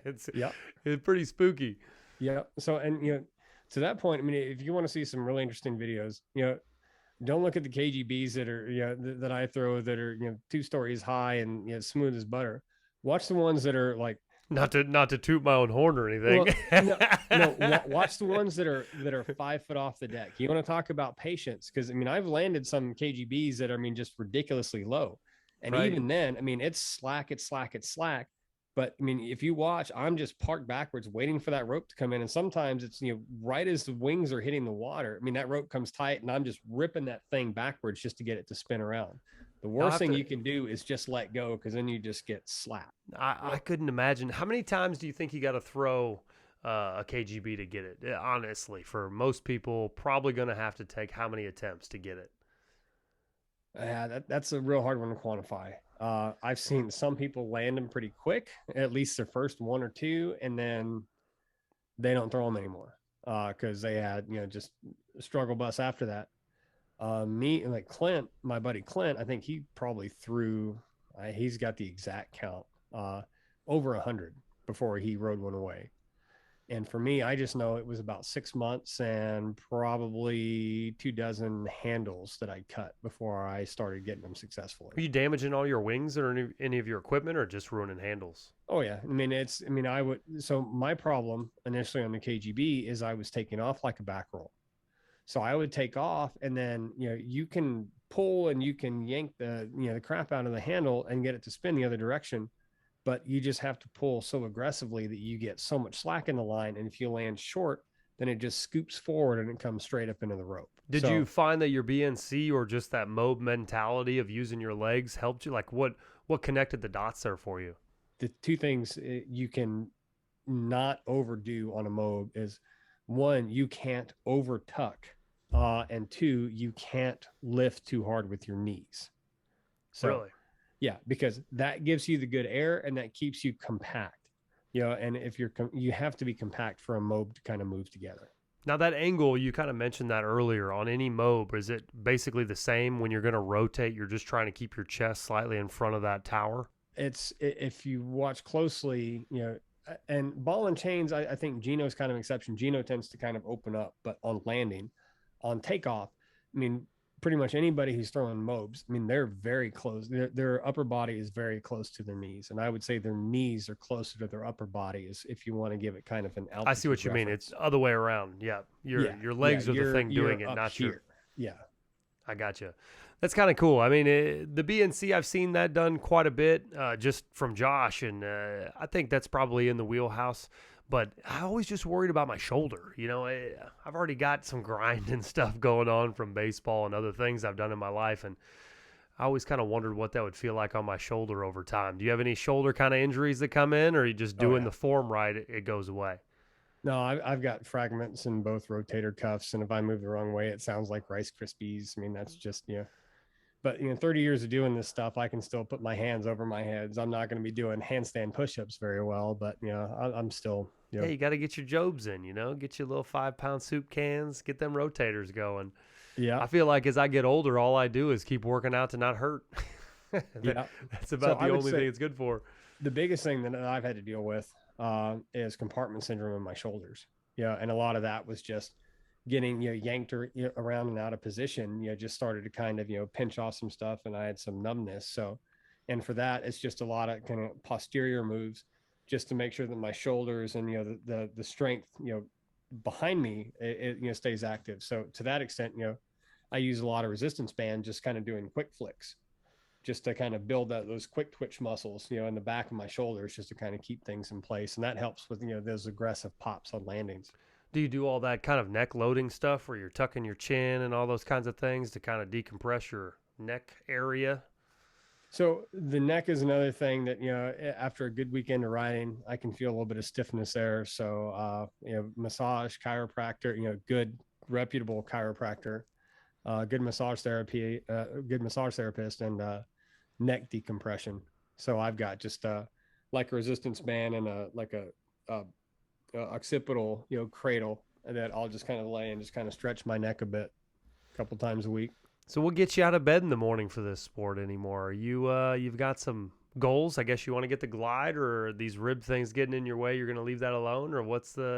It's pretty spooky. Yeah. So, and, to that point, I mean, if you want to see some really interesting videos, don't look at the KGBs that are, that I throw that are, 2 stories high and, smooth as butter. Watch the ones that are like, not to toot my own horn or anything. No, watch the ones that are 5 foot off the deck. You want to talk about patience? Because I mean, I've landed some KGBs that are, I mean, just ridiculously low. And even then, I mean, it's slack. But I mean, if you watch, I'm just parked backwards waiting for that rope to come in. And sometimes it's, right as the wings are hitting the water, I mean, that rope comes tight and I'm just ripping that thing backwards just to get it to spin around. The worst thing you can do is just let go, because then you just get slapped. I couldn't imagine. How many times do you think you got to throw a KGB to get it? Honestly, for most people, probably going to have to take how many attempts to get it? That's a real hard one to quantify. I've seen some people land them pretty quick, at least their first one or two, and then they don't throw them anymore because they had, just struggle bus after that. Me and like Clint, my buddy Clint, I think he probably threw, he's got the exact count, over 100 before he rode one away. And for me, I just know it was about 6 months and probably 24 handles that I cut before I started getting them successfully. Are you damaging all your wings or any of your equipment, or just ruining handles? Oh yeah. So my problem initially on the KGB is I was taking off like a back roll. So I would take off, and then, you can pull and you can yank the crap out of the handle and get it to spin the other direction. But you just have to pull so aggressively that you get so much slack in the line. And if you land short, then it just scoops forward and it comes straight up into the rope. Did you find that your BNC or just that mob mentality of using your legs helped you? Like what connected the dots there for you? The two things you can not overdo on a mob is, one, you can't over tuck. And two, you can't lift too hard with your knees. So, really? Yeah, because that gives you the good air and that keeps you compact. And if you have to be compact for a mob to kind of move together. Now that angle, you kind of mentioned that earlier on any mob. Is it basically the same when you're going to rotate? You're just trying to keep your chest slightly in front of that tower. It's, if you watch closely, and ball and chains, I think Gino's kind of an exception. Gino tends to kind of open up, but on landing, on takeoff, pretty much anybody who's throwing mobs, they're very close. Their upper body is very close to their knees. And I would say their knees are closer to their upper body, if you want to give it kind of an altitude. I see what you mean. It's the other way around. Yeah. Your legs are the thing doing it, not here. Yeah. I got you. That's kind of cool. The BNC, I've seen that done quite a bit just from Josh. And I think that's probably in the wheelhouse. But I always just worried about my shoulder. I've already got some grinding stuff going on from baseball and other things I've done in my life. And I always kind of wondered what that would feel like on my shoulder over time. Do you have any shoulder kind of injuries that come in, or are you just doing the form right, it goes away? No, I've got fragments in both rotator cuffs. And if I move the wrong way, it sounds like Rice Krispies. That's just, But 30 years of doing this stuff, I can still put my hands over my heads. I'm not going to be doing handstand push-ups very well, but I'm still. Yeah, you got to get your jobs in. Get your little 5-pound soup cans, get them rotators going. Yeah, I feel like as I get older, all I do is keep working out to not hurt. That's about the only thing it's good for. The biggest thing that I've had to deal with is compartment syndrome in my shoulders. Yeah, and a lot of that was just getting yanked around and out of position. Just started to kind of pinch off some stuff, and I had some numbness. So, and for that, it's just a lot of kind of posterior moves, just to make sure that my shoulders and the strength behind me it stays active. So to that extent, I use a lot of resistance band, just kind of doing quick flicks, just to kind of build those quick twitch muscles in the back of my shoulders, just to kind of keep things in place, and that helps with those aggressive pops on landings. Do you do all that kind of neck loading stuff where you're tucking your chin and all those kinds of things to kind of decompress your neck area? So the neck is another thing that, after a good weekend of riding, I can feel a little bit of stiffness there. So, massage, chiropractor, good reputable chiropractor, good massage therapy, good massage therapist, and neck decompression. So I've got just like a resistance band and a occipital, cradle that I'll just kind of lay and just kind of stretch my neck a bit a couple times a week. So what gets you out of bed in the morning for this sport anymore? Are you you've got some goals? I guess you want to get the glide, or are these rib things getting in your way? You're going to leave that alone, or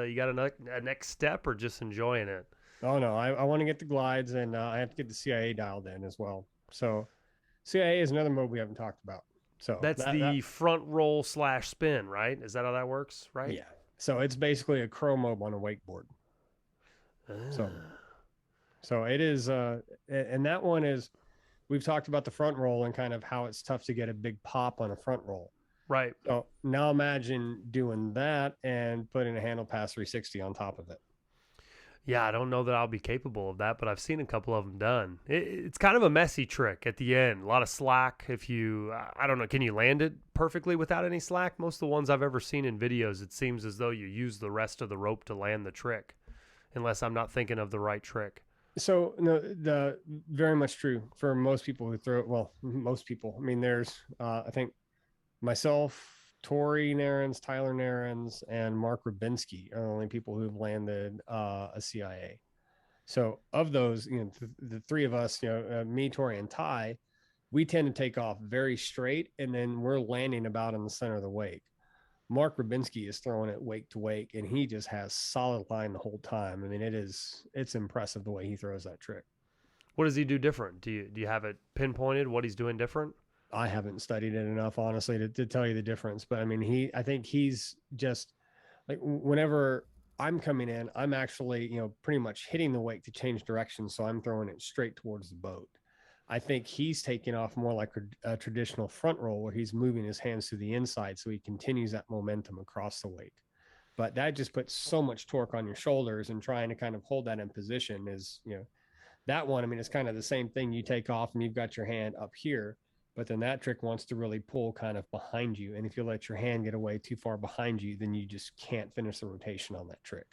you got a next step, or just enjoying it? Oh no, I want to get the glides, and I have to get the CIA dialed in as well. So CIA is another mode we haven't talked about. So that's the front roll / spin, right? Is that how that works? Right? Yeah. So it's basically a crow mob on a wakeboard. So it is, and that one is, we've talked about the front roll and kind of how it's tough to get a big pop on a front roll. Right. So now imagine doing that and putting a handle pass 360 on top of it. Yeah, I don't know that I'll be capable of that, but I've seen a couple of them done. It's kind of a messy trick at the end. A lot of slack. If you, I don't know, can you land it perfectly without any slack? Most of the ones I've ever seen in videos, it seems as though you use the rest of the rope to land the trick, unless I'm not thinking of the right trick. So no, the very much true for most people who throw. Well, most people. I mean, there's I think myself, Tori Narens, Tyler Narens, and Mark Rubinski are the only people who've landed a CIA. So of those, the three of us, me, Tori, and Ty, we tend to take off very straight, and then we're landing about in the center of the wake. Mark Rubinski is throwing it wake to wake, and he just has solid line the whole time. I mean, it's impressive the way he throws that trick. What does he do different? Do you have it pinpointed what he's doing different? I haven't studied it enough, honestly, to tell you the difference. But I mean, I think he's just like whenever I'm coming in, I'm actually, pretty much hitting the wake to change direction. So I'm throwing it straight towards the boat. I think he's taking off more like a traditional front roll where he's moving his hands to the inside. So he continues that momentum across the wake. But that just puts so much torque on your shoulders, and trying to kind of hold that in position is, that one, I mean, it's kind of the same thing. You take off and you've got your hand up here, but then that trick wants to really pull kind of behind you. And if you let your hand get away too far behind you, then you just can't finish the rotation on that trick.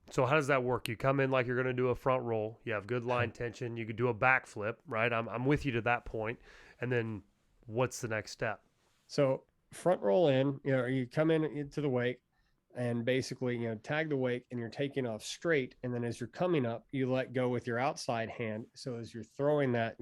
So how does that work? You come in like you're going to do a front roll. You have good line tension. You could do a backflip, right? I'm with you to that point. And then what's the next step? So front roll in, you come in into the wake and basically, tag the wake, and you're taking off straight. And then as you're coming up, you let go with your outside hand. So as you're throwing that,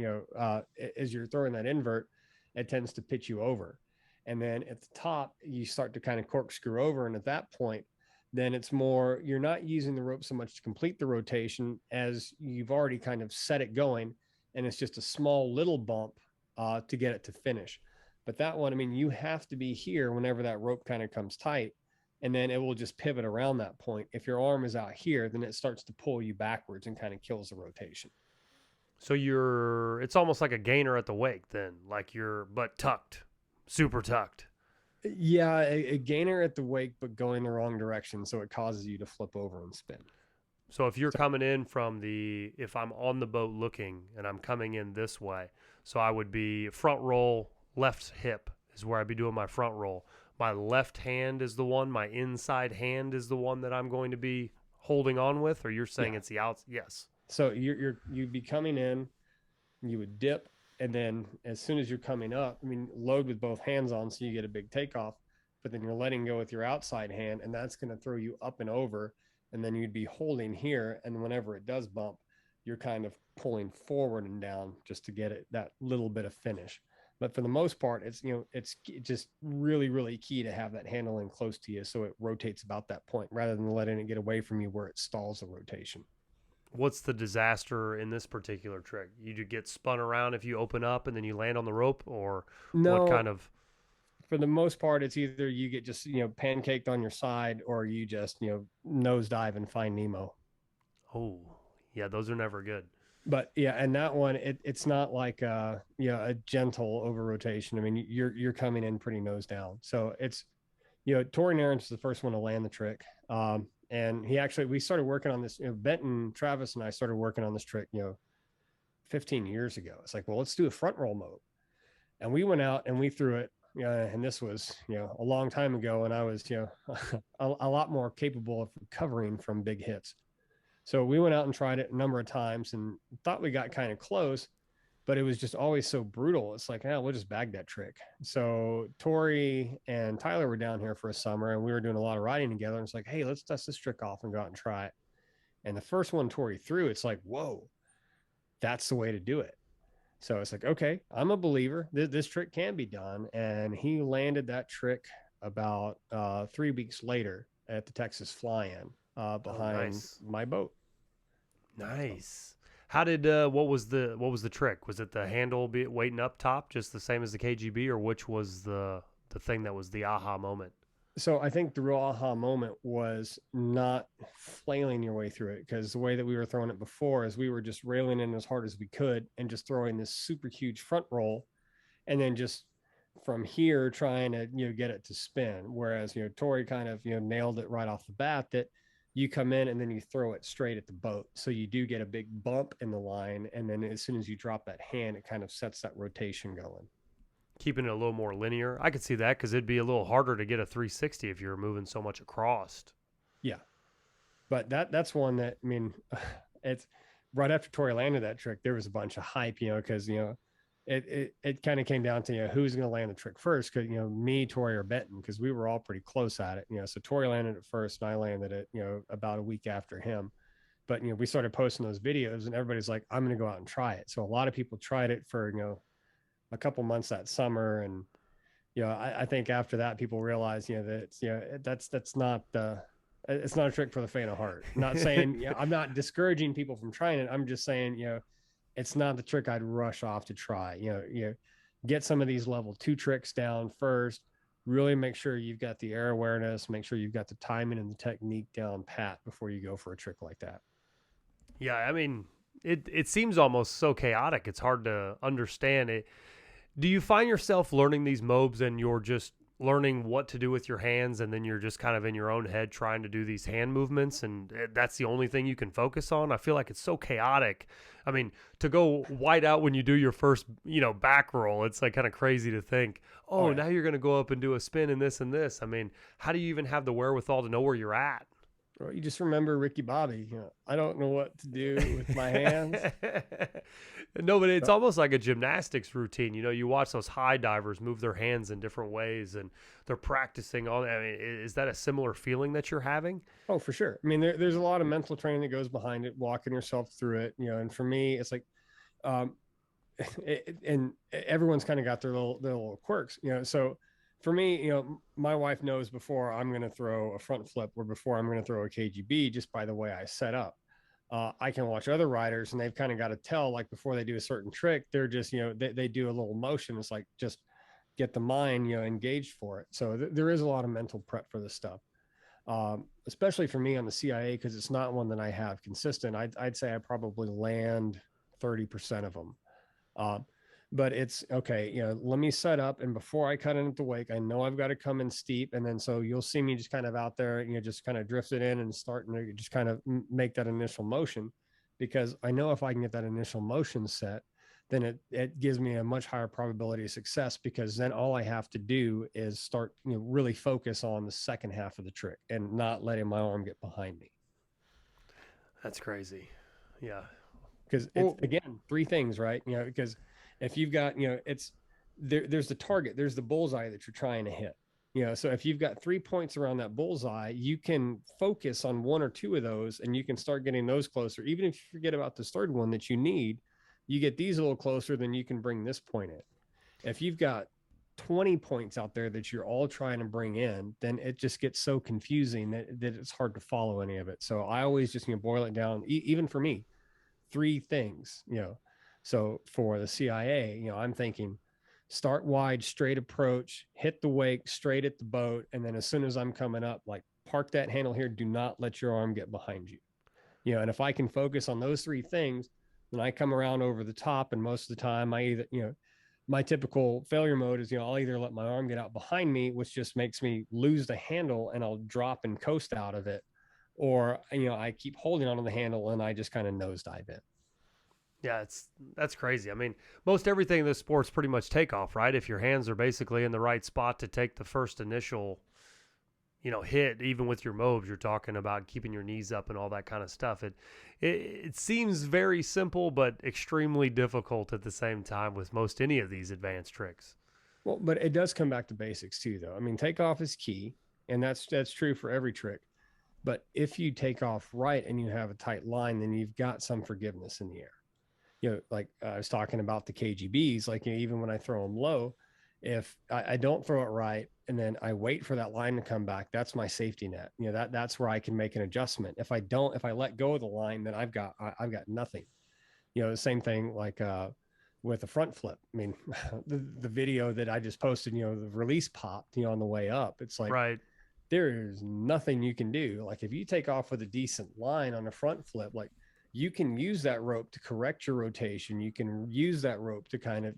as you're throwing that invert, it tends to pitch you over. And then at the top, you start to kind of corkscrew over. And at that point, then it's more, you're not using the rope so much to complete the rotation as you've already kind of set it going. And it's just a small little bump to get it to finish. But that one, I mean, you have to be here whenever that rope kind of comes tight, and then it will just pivot around that point. If your arm is out here, then it starts to pull you backwards and kind of kills the rotation. So it's almost like a gainer at the wake then, like you're but tucked, super tucked. Yeah, a gainer at the wake, but going the wrong direction, so it causes you to flip over and spin. So if you're So, coming in if I'm on the boat looking and I'm coming in this way, so I would be front roll, left hip is where I'd be doing my front roll. My left hand is the one, my inside hand is the one that I'm going to be holding on with, or you're saying yeah. it's the outs? Yes. So you'd be coming in, you would dip, and then as soon as you're coming up, I mean, load with both hands on so you get a big takeoff, but then you're letting go with your outside hand, and that's going to throw you up and over. And then you'd be holding here, and whenever it does bump, you're kind of pulling forward and down just to get it that little bit of finish. But for the most part, it's just really, really key to have that handling close to you so it rotates about that point rather than letting it get away from you where it stalls the rotation. What's the disaster in this particular trick? You get spun around if you open up and then you land on the rope, or what No, kind of? for the most part, it's either you get just, pancaked on your side, or you just, nosedive and find Nemo. Oh, yeah, those are never good. But yeah, and that one, it's not like a gentle over rotation. I mean, you're coming in pretty nose down. So it's, Tori Narens was the first one to land the trick. And we started working on this, Benton, Travis, and I started working on this trick, 15 years ago. It's like, well, let's do a front roll mode. And we went out and we threw it. And this was, a long time ago. And I was, a lot more capable of recovering from big hits. So we went out and tried it a number of times and thought we got kind of close, but it was just always so brutal. It's like, we'll just bag that trick. So Tori and Tyler were down here for a summer, and we were doing a lot of riding together. And it's like, hey, let's dust this trick off and go out and try it. And the first one Tori threw, it's like, whoa, that's the way to do it. So it's like, okay, I'm a believer. This trick can be done. And he landed that trick about 3 weeks later at the Texas Fly-In Oh, behind nice, my boat. So, nice. How did what was the trick? Was it the handle be waiting up top, just the same as the KGB, or which was the thing that was the aha moment? so I think the real aha moment was not flailing your way through it, because the way that we were throwing it before is we were just railing in as hard as we could and just throwing this super huge front roll, and then just from here trying to get it to spin. Whereas Tori kind of nailed it right off the bat, that you come in and then you throw it straight at the boat, so you do get a big bump in the line, and then as soon as you drop that hand, it kind of sets that rotation going. Keeping it a little more linear. I could see that because it'd be a little harder to get a 360 if you're moving so much across. Yeah, but that's one that, I mean, it's right after Tori landed that trick, there was a bunch of hype, because, it kind of came down to, who's going to land the trick first. Cause, me, Tori, or Benton, because we were all pretty close at it, so Tori landed it first and I landed it, about a week after him. But, we started posting those videos and everybody's like, I'm going to go out and try it. So a lot of people tried it for, a couple months that summer. And, I think after that, people realized, that it's, that's not it's not a trick for the faint of heart. I'm not saying, I'm not discouraging people from trying it. I'm just saying, it's not the trick I'd rush off to try. Get some of these level 2 tricks down first, really make sure you've got the air awareness, make sure you've got the timing and the technique down pat before you go for a trick like that. Yeah, I mean, it seems almost so chaotic. It's hard to understand it. Do you find yourself learning these mobs and you're just learning what to do with your hands, and then you're just kind of in your own head trying to do these hand movements, and that's the only thing you can focus on? I feel like it's so chaotic. I mean, to go wide out when you do your first, back roll, it's like kind of crazy to think, oh, yeah, now you're going to go up and do a spin and this and this. I mean, how do you even have the wherewithal to know where you're at? Well, you just remember Ricky Bobby. I don't know what to do with my hands. No, but it's almost like a gymnastics routine. You watch those high divers move their hands in different ways, and they're practicing all that. I mean, is that a similar feeling that you're having? Oh, for sure. I mean, there's a lot of mental training that goes behind it, walking yourself through it. And for me, it's like, and everyone's kind of got their little quirks. So for me, my wife knows before I'm going to throw a front flip or before I'm going to throw a KGB just by the way I set up. I can watch other riders and they've kind of got to tell, like, before they do a certain trick, they're just, they do a little motion. It's like, just get the mind, engaged for it. So there is a lot of mental prep for this stuff. Especially for me on the CIA, because it's not one that I have consistent. I'd say I probably land 30% of them. But it's okay, let me set up, and before I cut into the wake, I know I've got to come in steep, and then so you'll see me just kind of out there, just kind of drift it in and starting to just kind of make that initial motion, because I know if I can get that initial motion set, then it gives me a much higher probability of success, because then all I have to do is start, really focus on the second half of the trick and not letting my arm get behind me. That's crazy. Yeah. Because it's, again, 3 things, right? Because if you've got, it's there's the target, there's the bullseye that you're trying to hit. So if you've got 3 points around that bullseye, you can focus on 1 or 2 of those, and you can start getting those closer. Even if you forget about this third one that you need, you get these a little closer, then you can bring this point in. If you've got 20 points out there that you're all trying to bring in, then it just gets so confusing that it's hard to follow any of it. So I always just boil it down, even for me, 3 things. So for the CIA, I'm thinking start wide, straight approach, hit the wake, straight at the boat, and then as soon as I'm coming up, like, park that handle here, do not let your arm get behind you. And if I can focus on those 3 things, then I come around over the top, and most of the time I either, my typical failure mode is, I'll either let my arm get out behind me, which just makes me lose the handle and I'll drop and coast out of it, or, I keep holding onto the handle and I just kind of nosedive in. Yeah, that's crazy. I mean, most everything in this sport's pretty much takeoff, right? If your hands are basically in the right spot to take the first initial, hit, even with your mobs, you're talking about keeping your knees up and all that kind of stuff. It seems very simple, but extremely difficult at the same time with most any of these advanced tricks. Well, but it does come back to basics too, though. I mean, takeoff is key, and that's true for every trick. But if you take off right and you have a tight line, then you've got some forgiveness in the air. Like I was talking about the KGBs, like, even when I throw them low, if I don't throw it right and then I wait for that line to come back, that's my safety net. That's where I can make an adjustment. If I let go of the line, then I've got nothing. The same thing like with a front flip. I mean, the video that I just posted, the release popped, on the way up. It's like, right, there's nothing you can do. Like, if you take off with a decent line on a front flip, like, you can use that rope to correct your rotation. You can use that rope to kind of,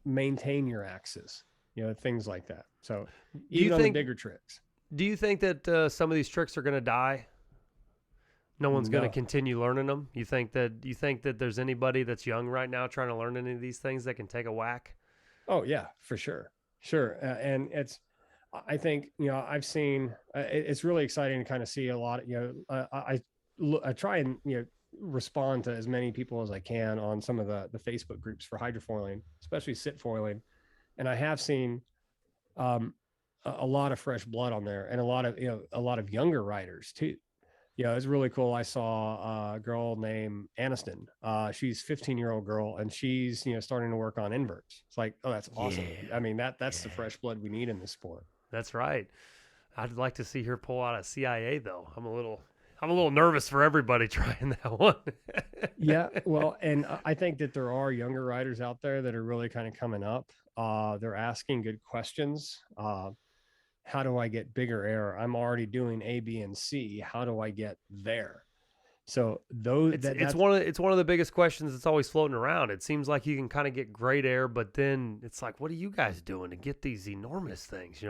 maintain your axis, things like that. So even on the bigger tricks. Do you think that some of these tricks are going to die? No one's going to continue learning them? You think that there's anybody that's young right now trying to learn any of these things that can take a whack? Oh yeah, for sure. Sure. And I think, I've seen, it's really exciting to kind of see a lot of, I try and, respond to as many people as I can on some of the Facebook groups for hydrofoiling, especially sit foiling. And I have seen a lot of fresh blood on there, and a lot of younger riders too. Yeah, it's really cool. I saw a girl named Aniston. She's 15-year-old girl, and she's starting to work on inverts. It's like, oh, that's awesome. Yeah. I mean, that's the fresh blood we need in the sport. That's right. I'd like to see her pull out a CIA though. I'm a little nervous for everybody trying that one. Yeah, well, and I think that there are younger riders out there that are really kind of coming up. They're asking good questions. How do I get bigger air? I'm already doing A, B, and C. How do I get there? So it's one of the biggest questions that's always floating around. It seems like you can kind of get great air, but then it's like, what are you guys doing to get these enormous things?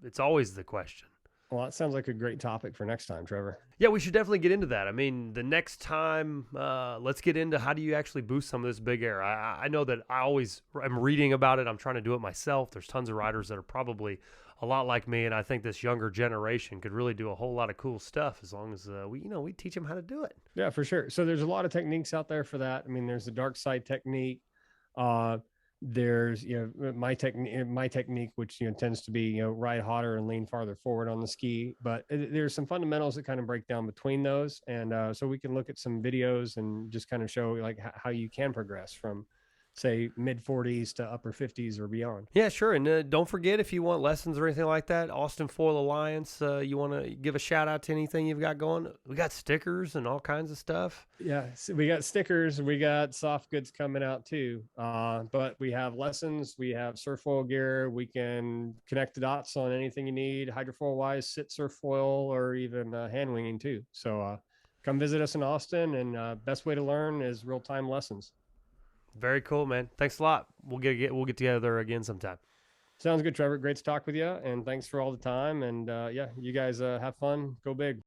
It's always the question. Well, that sounds like a great topic for next time, Trevor. Yeah, we should definitely get into that. I mean, the next time, let's get into how do you actually boost some of this big air. I know that I always am reading about it. I'm trying to do it myself. There's tons of riders that are probably a lot like me, and I think this younger generation could really do a whole lot of cool stuff as long as we teach them how to do it. Yeah, for sure. So there's a lot of techniques out there for that. I mean, there's the dark side technique. There's my technique, which tends to be ride hotter and lean farther forward on the ski. But there's some fundamentals that kind of break down between those, and so we can look at some videos and just kind of show like how you can progress from, say, mid 40s to upper 50s or beyond. Yeah, sure. And don't forget, if you want lessons or anything like that, Austin Foil Alliance, you want to give a shout out to anything you've got going? We got stickers and all kinds of stuff. Yeah, so we got stickers. We got soft goods coming out too. But we have lessons. We have surf foil gear. We can connect the dots on anything you need, hydrofoil wise, sit surf foil, or even hand winging too. So come visit us in Austin, and best way to learn is real-time lessons. Very cool, man. Thanks a lot. We'll get together again sometime. Sounds good, Trevor. Great to talk with you, and thanks for all the time. And yeah, you guys have fun. Go big.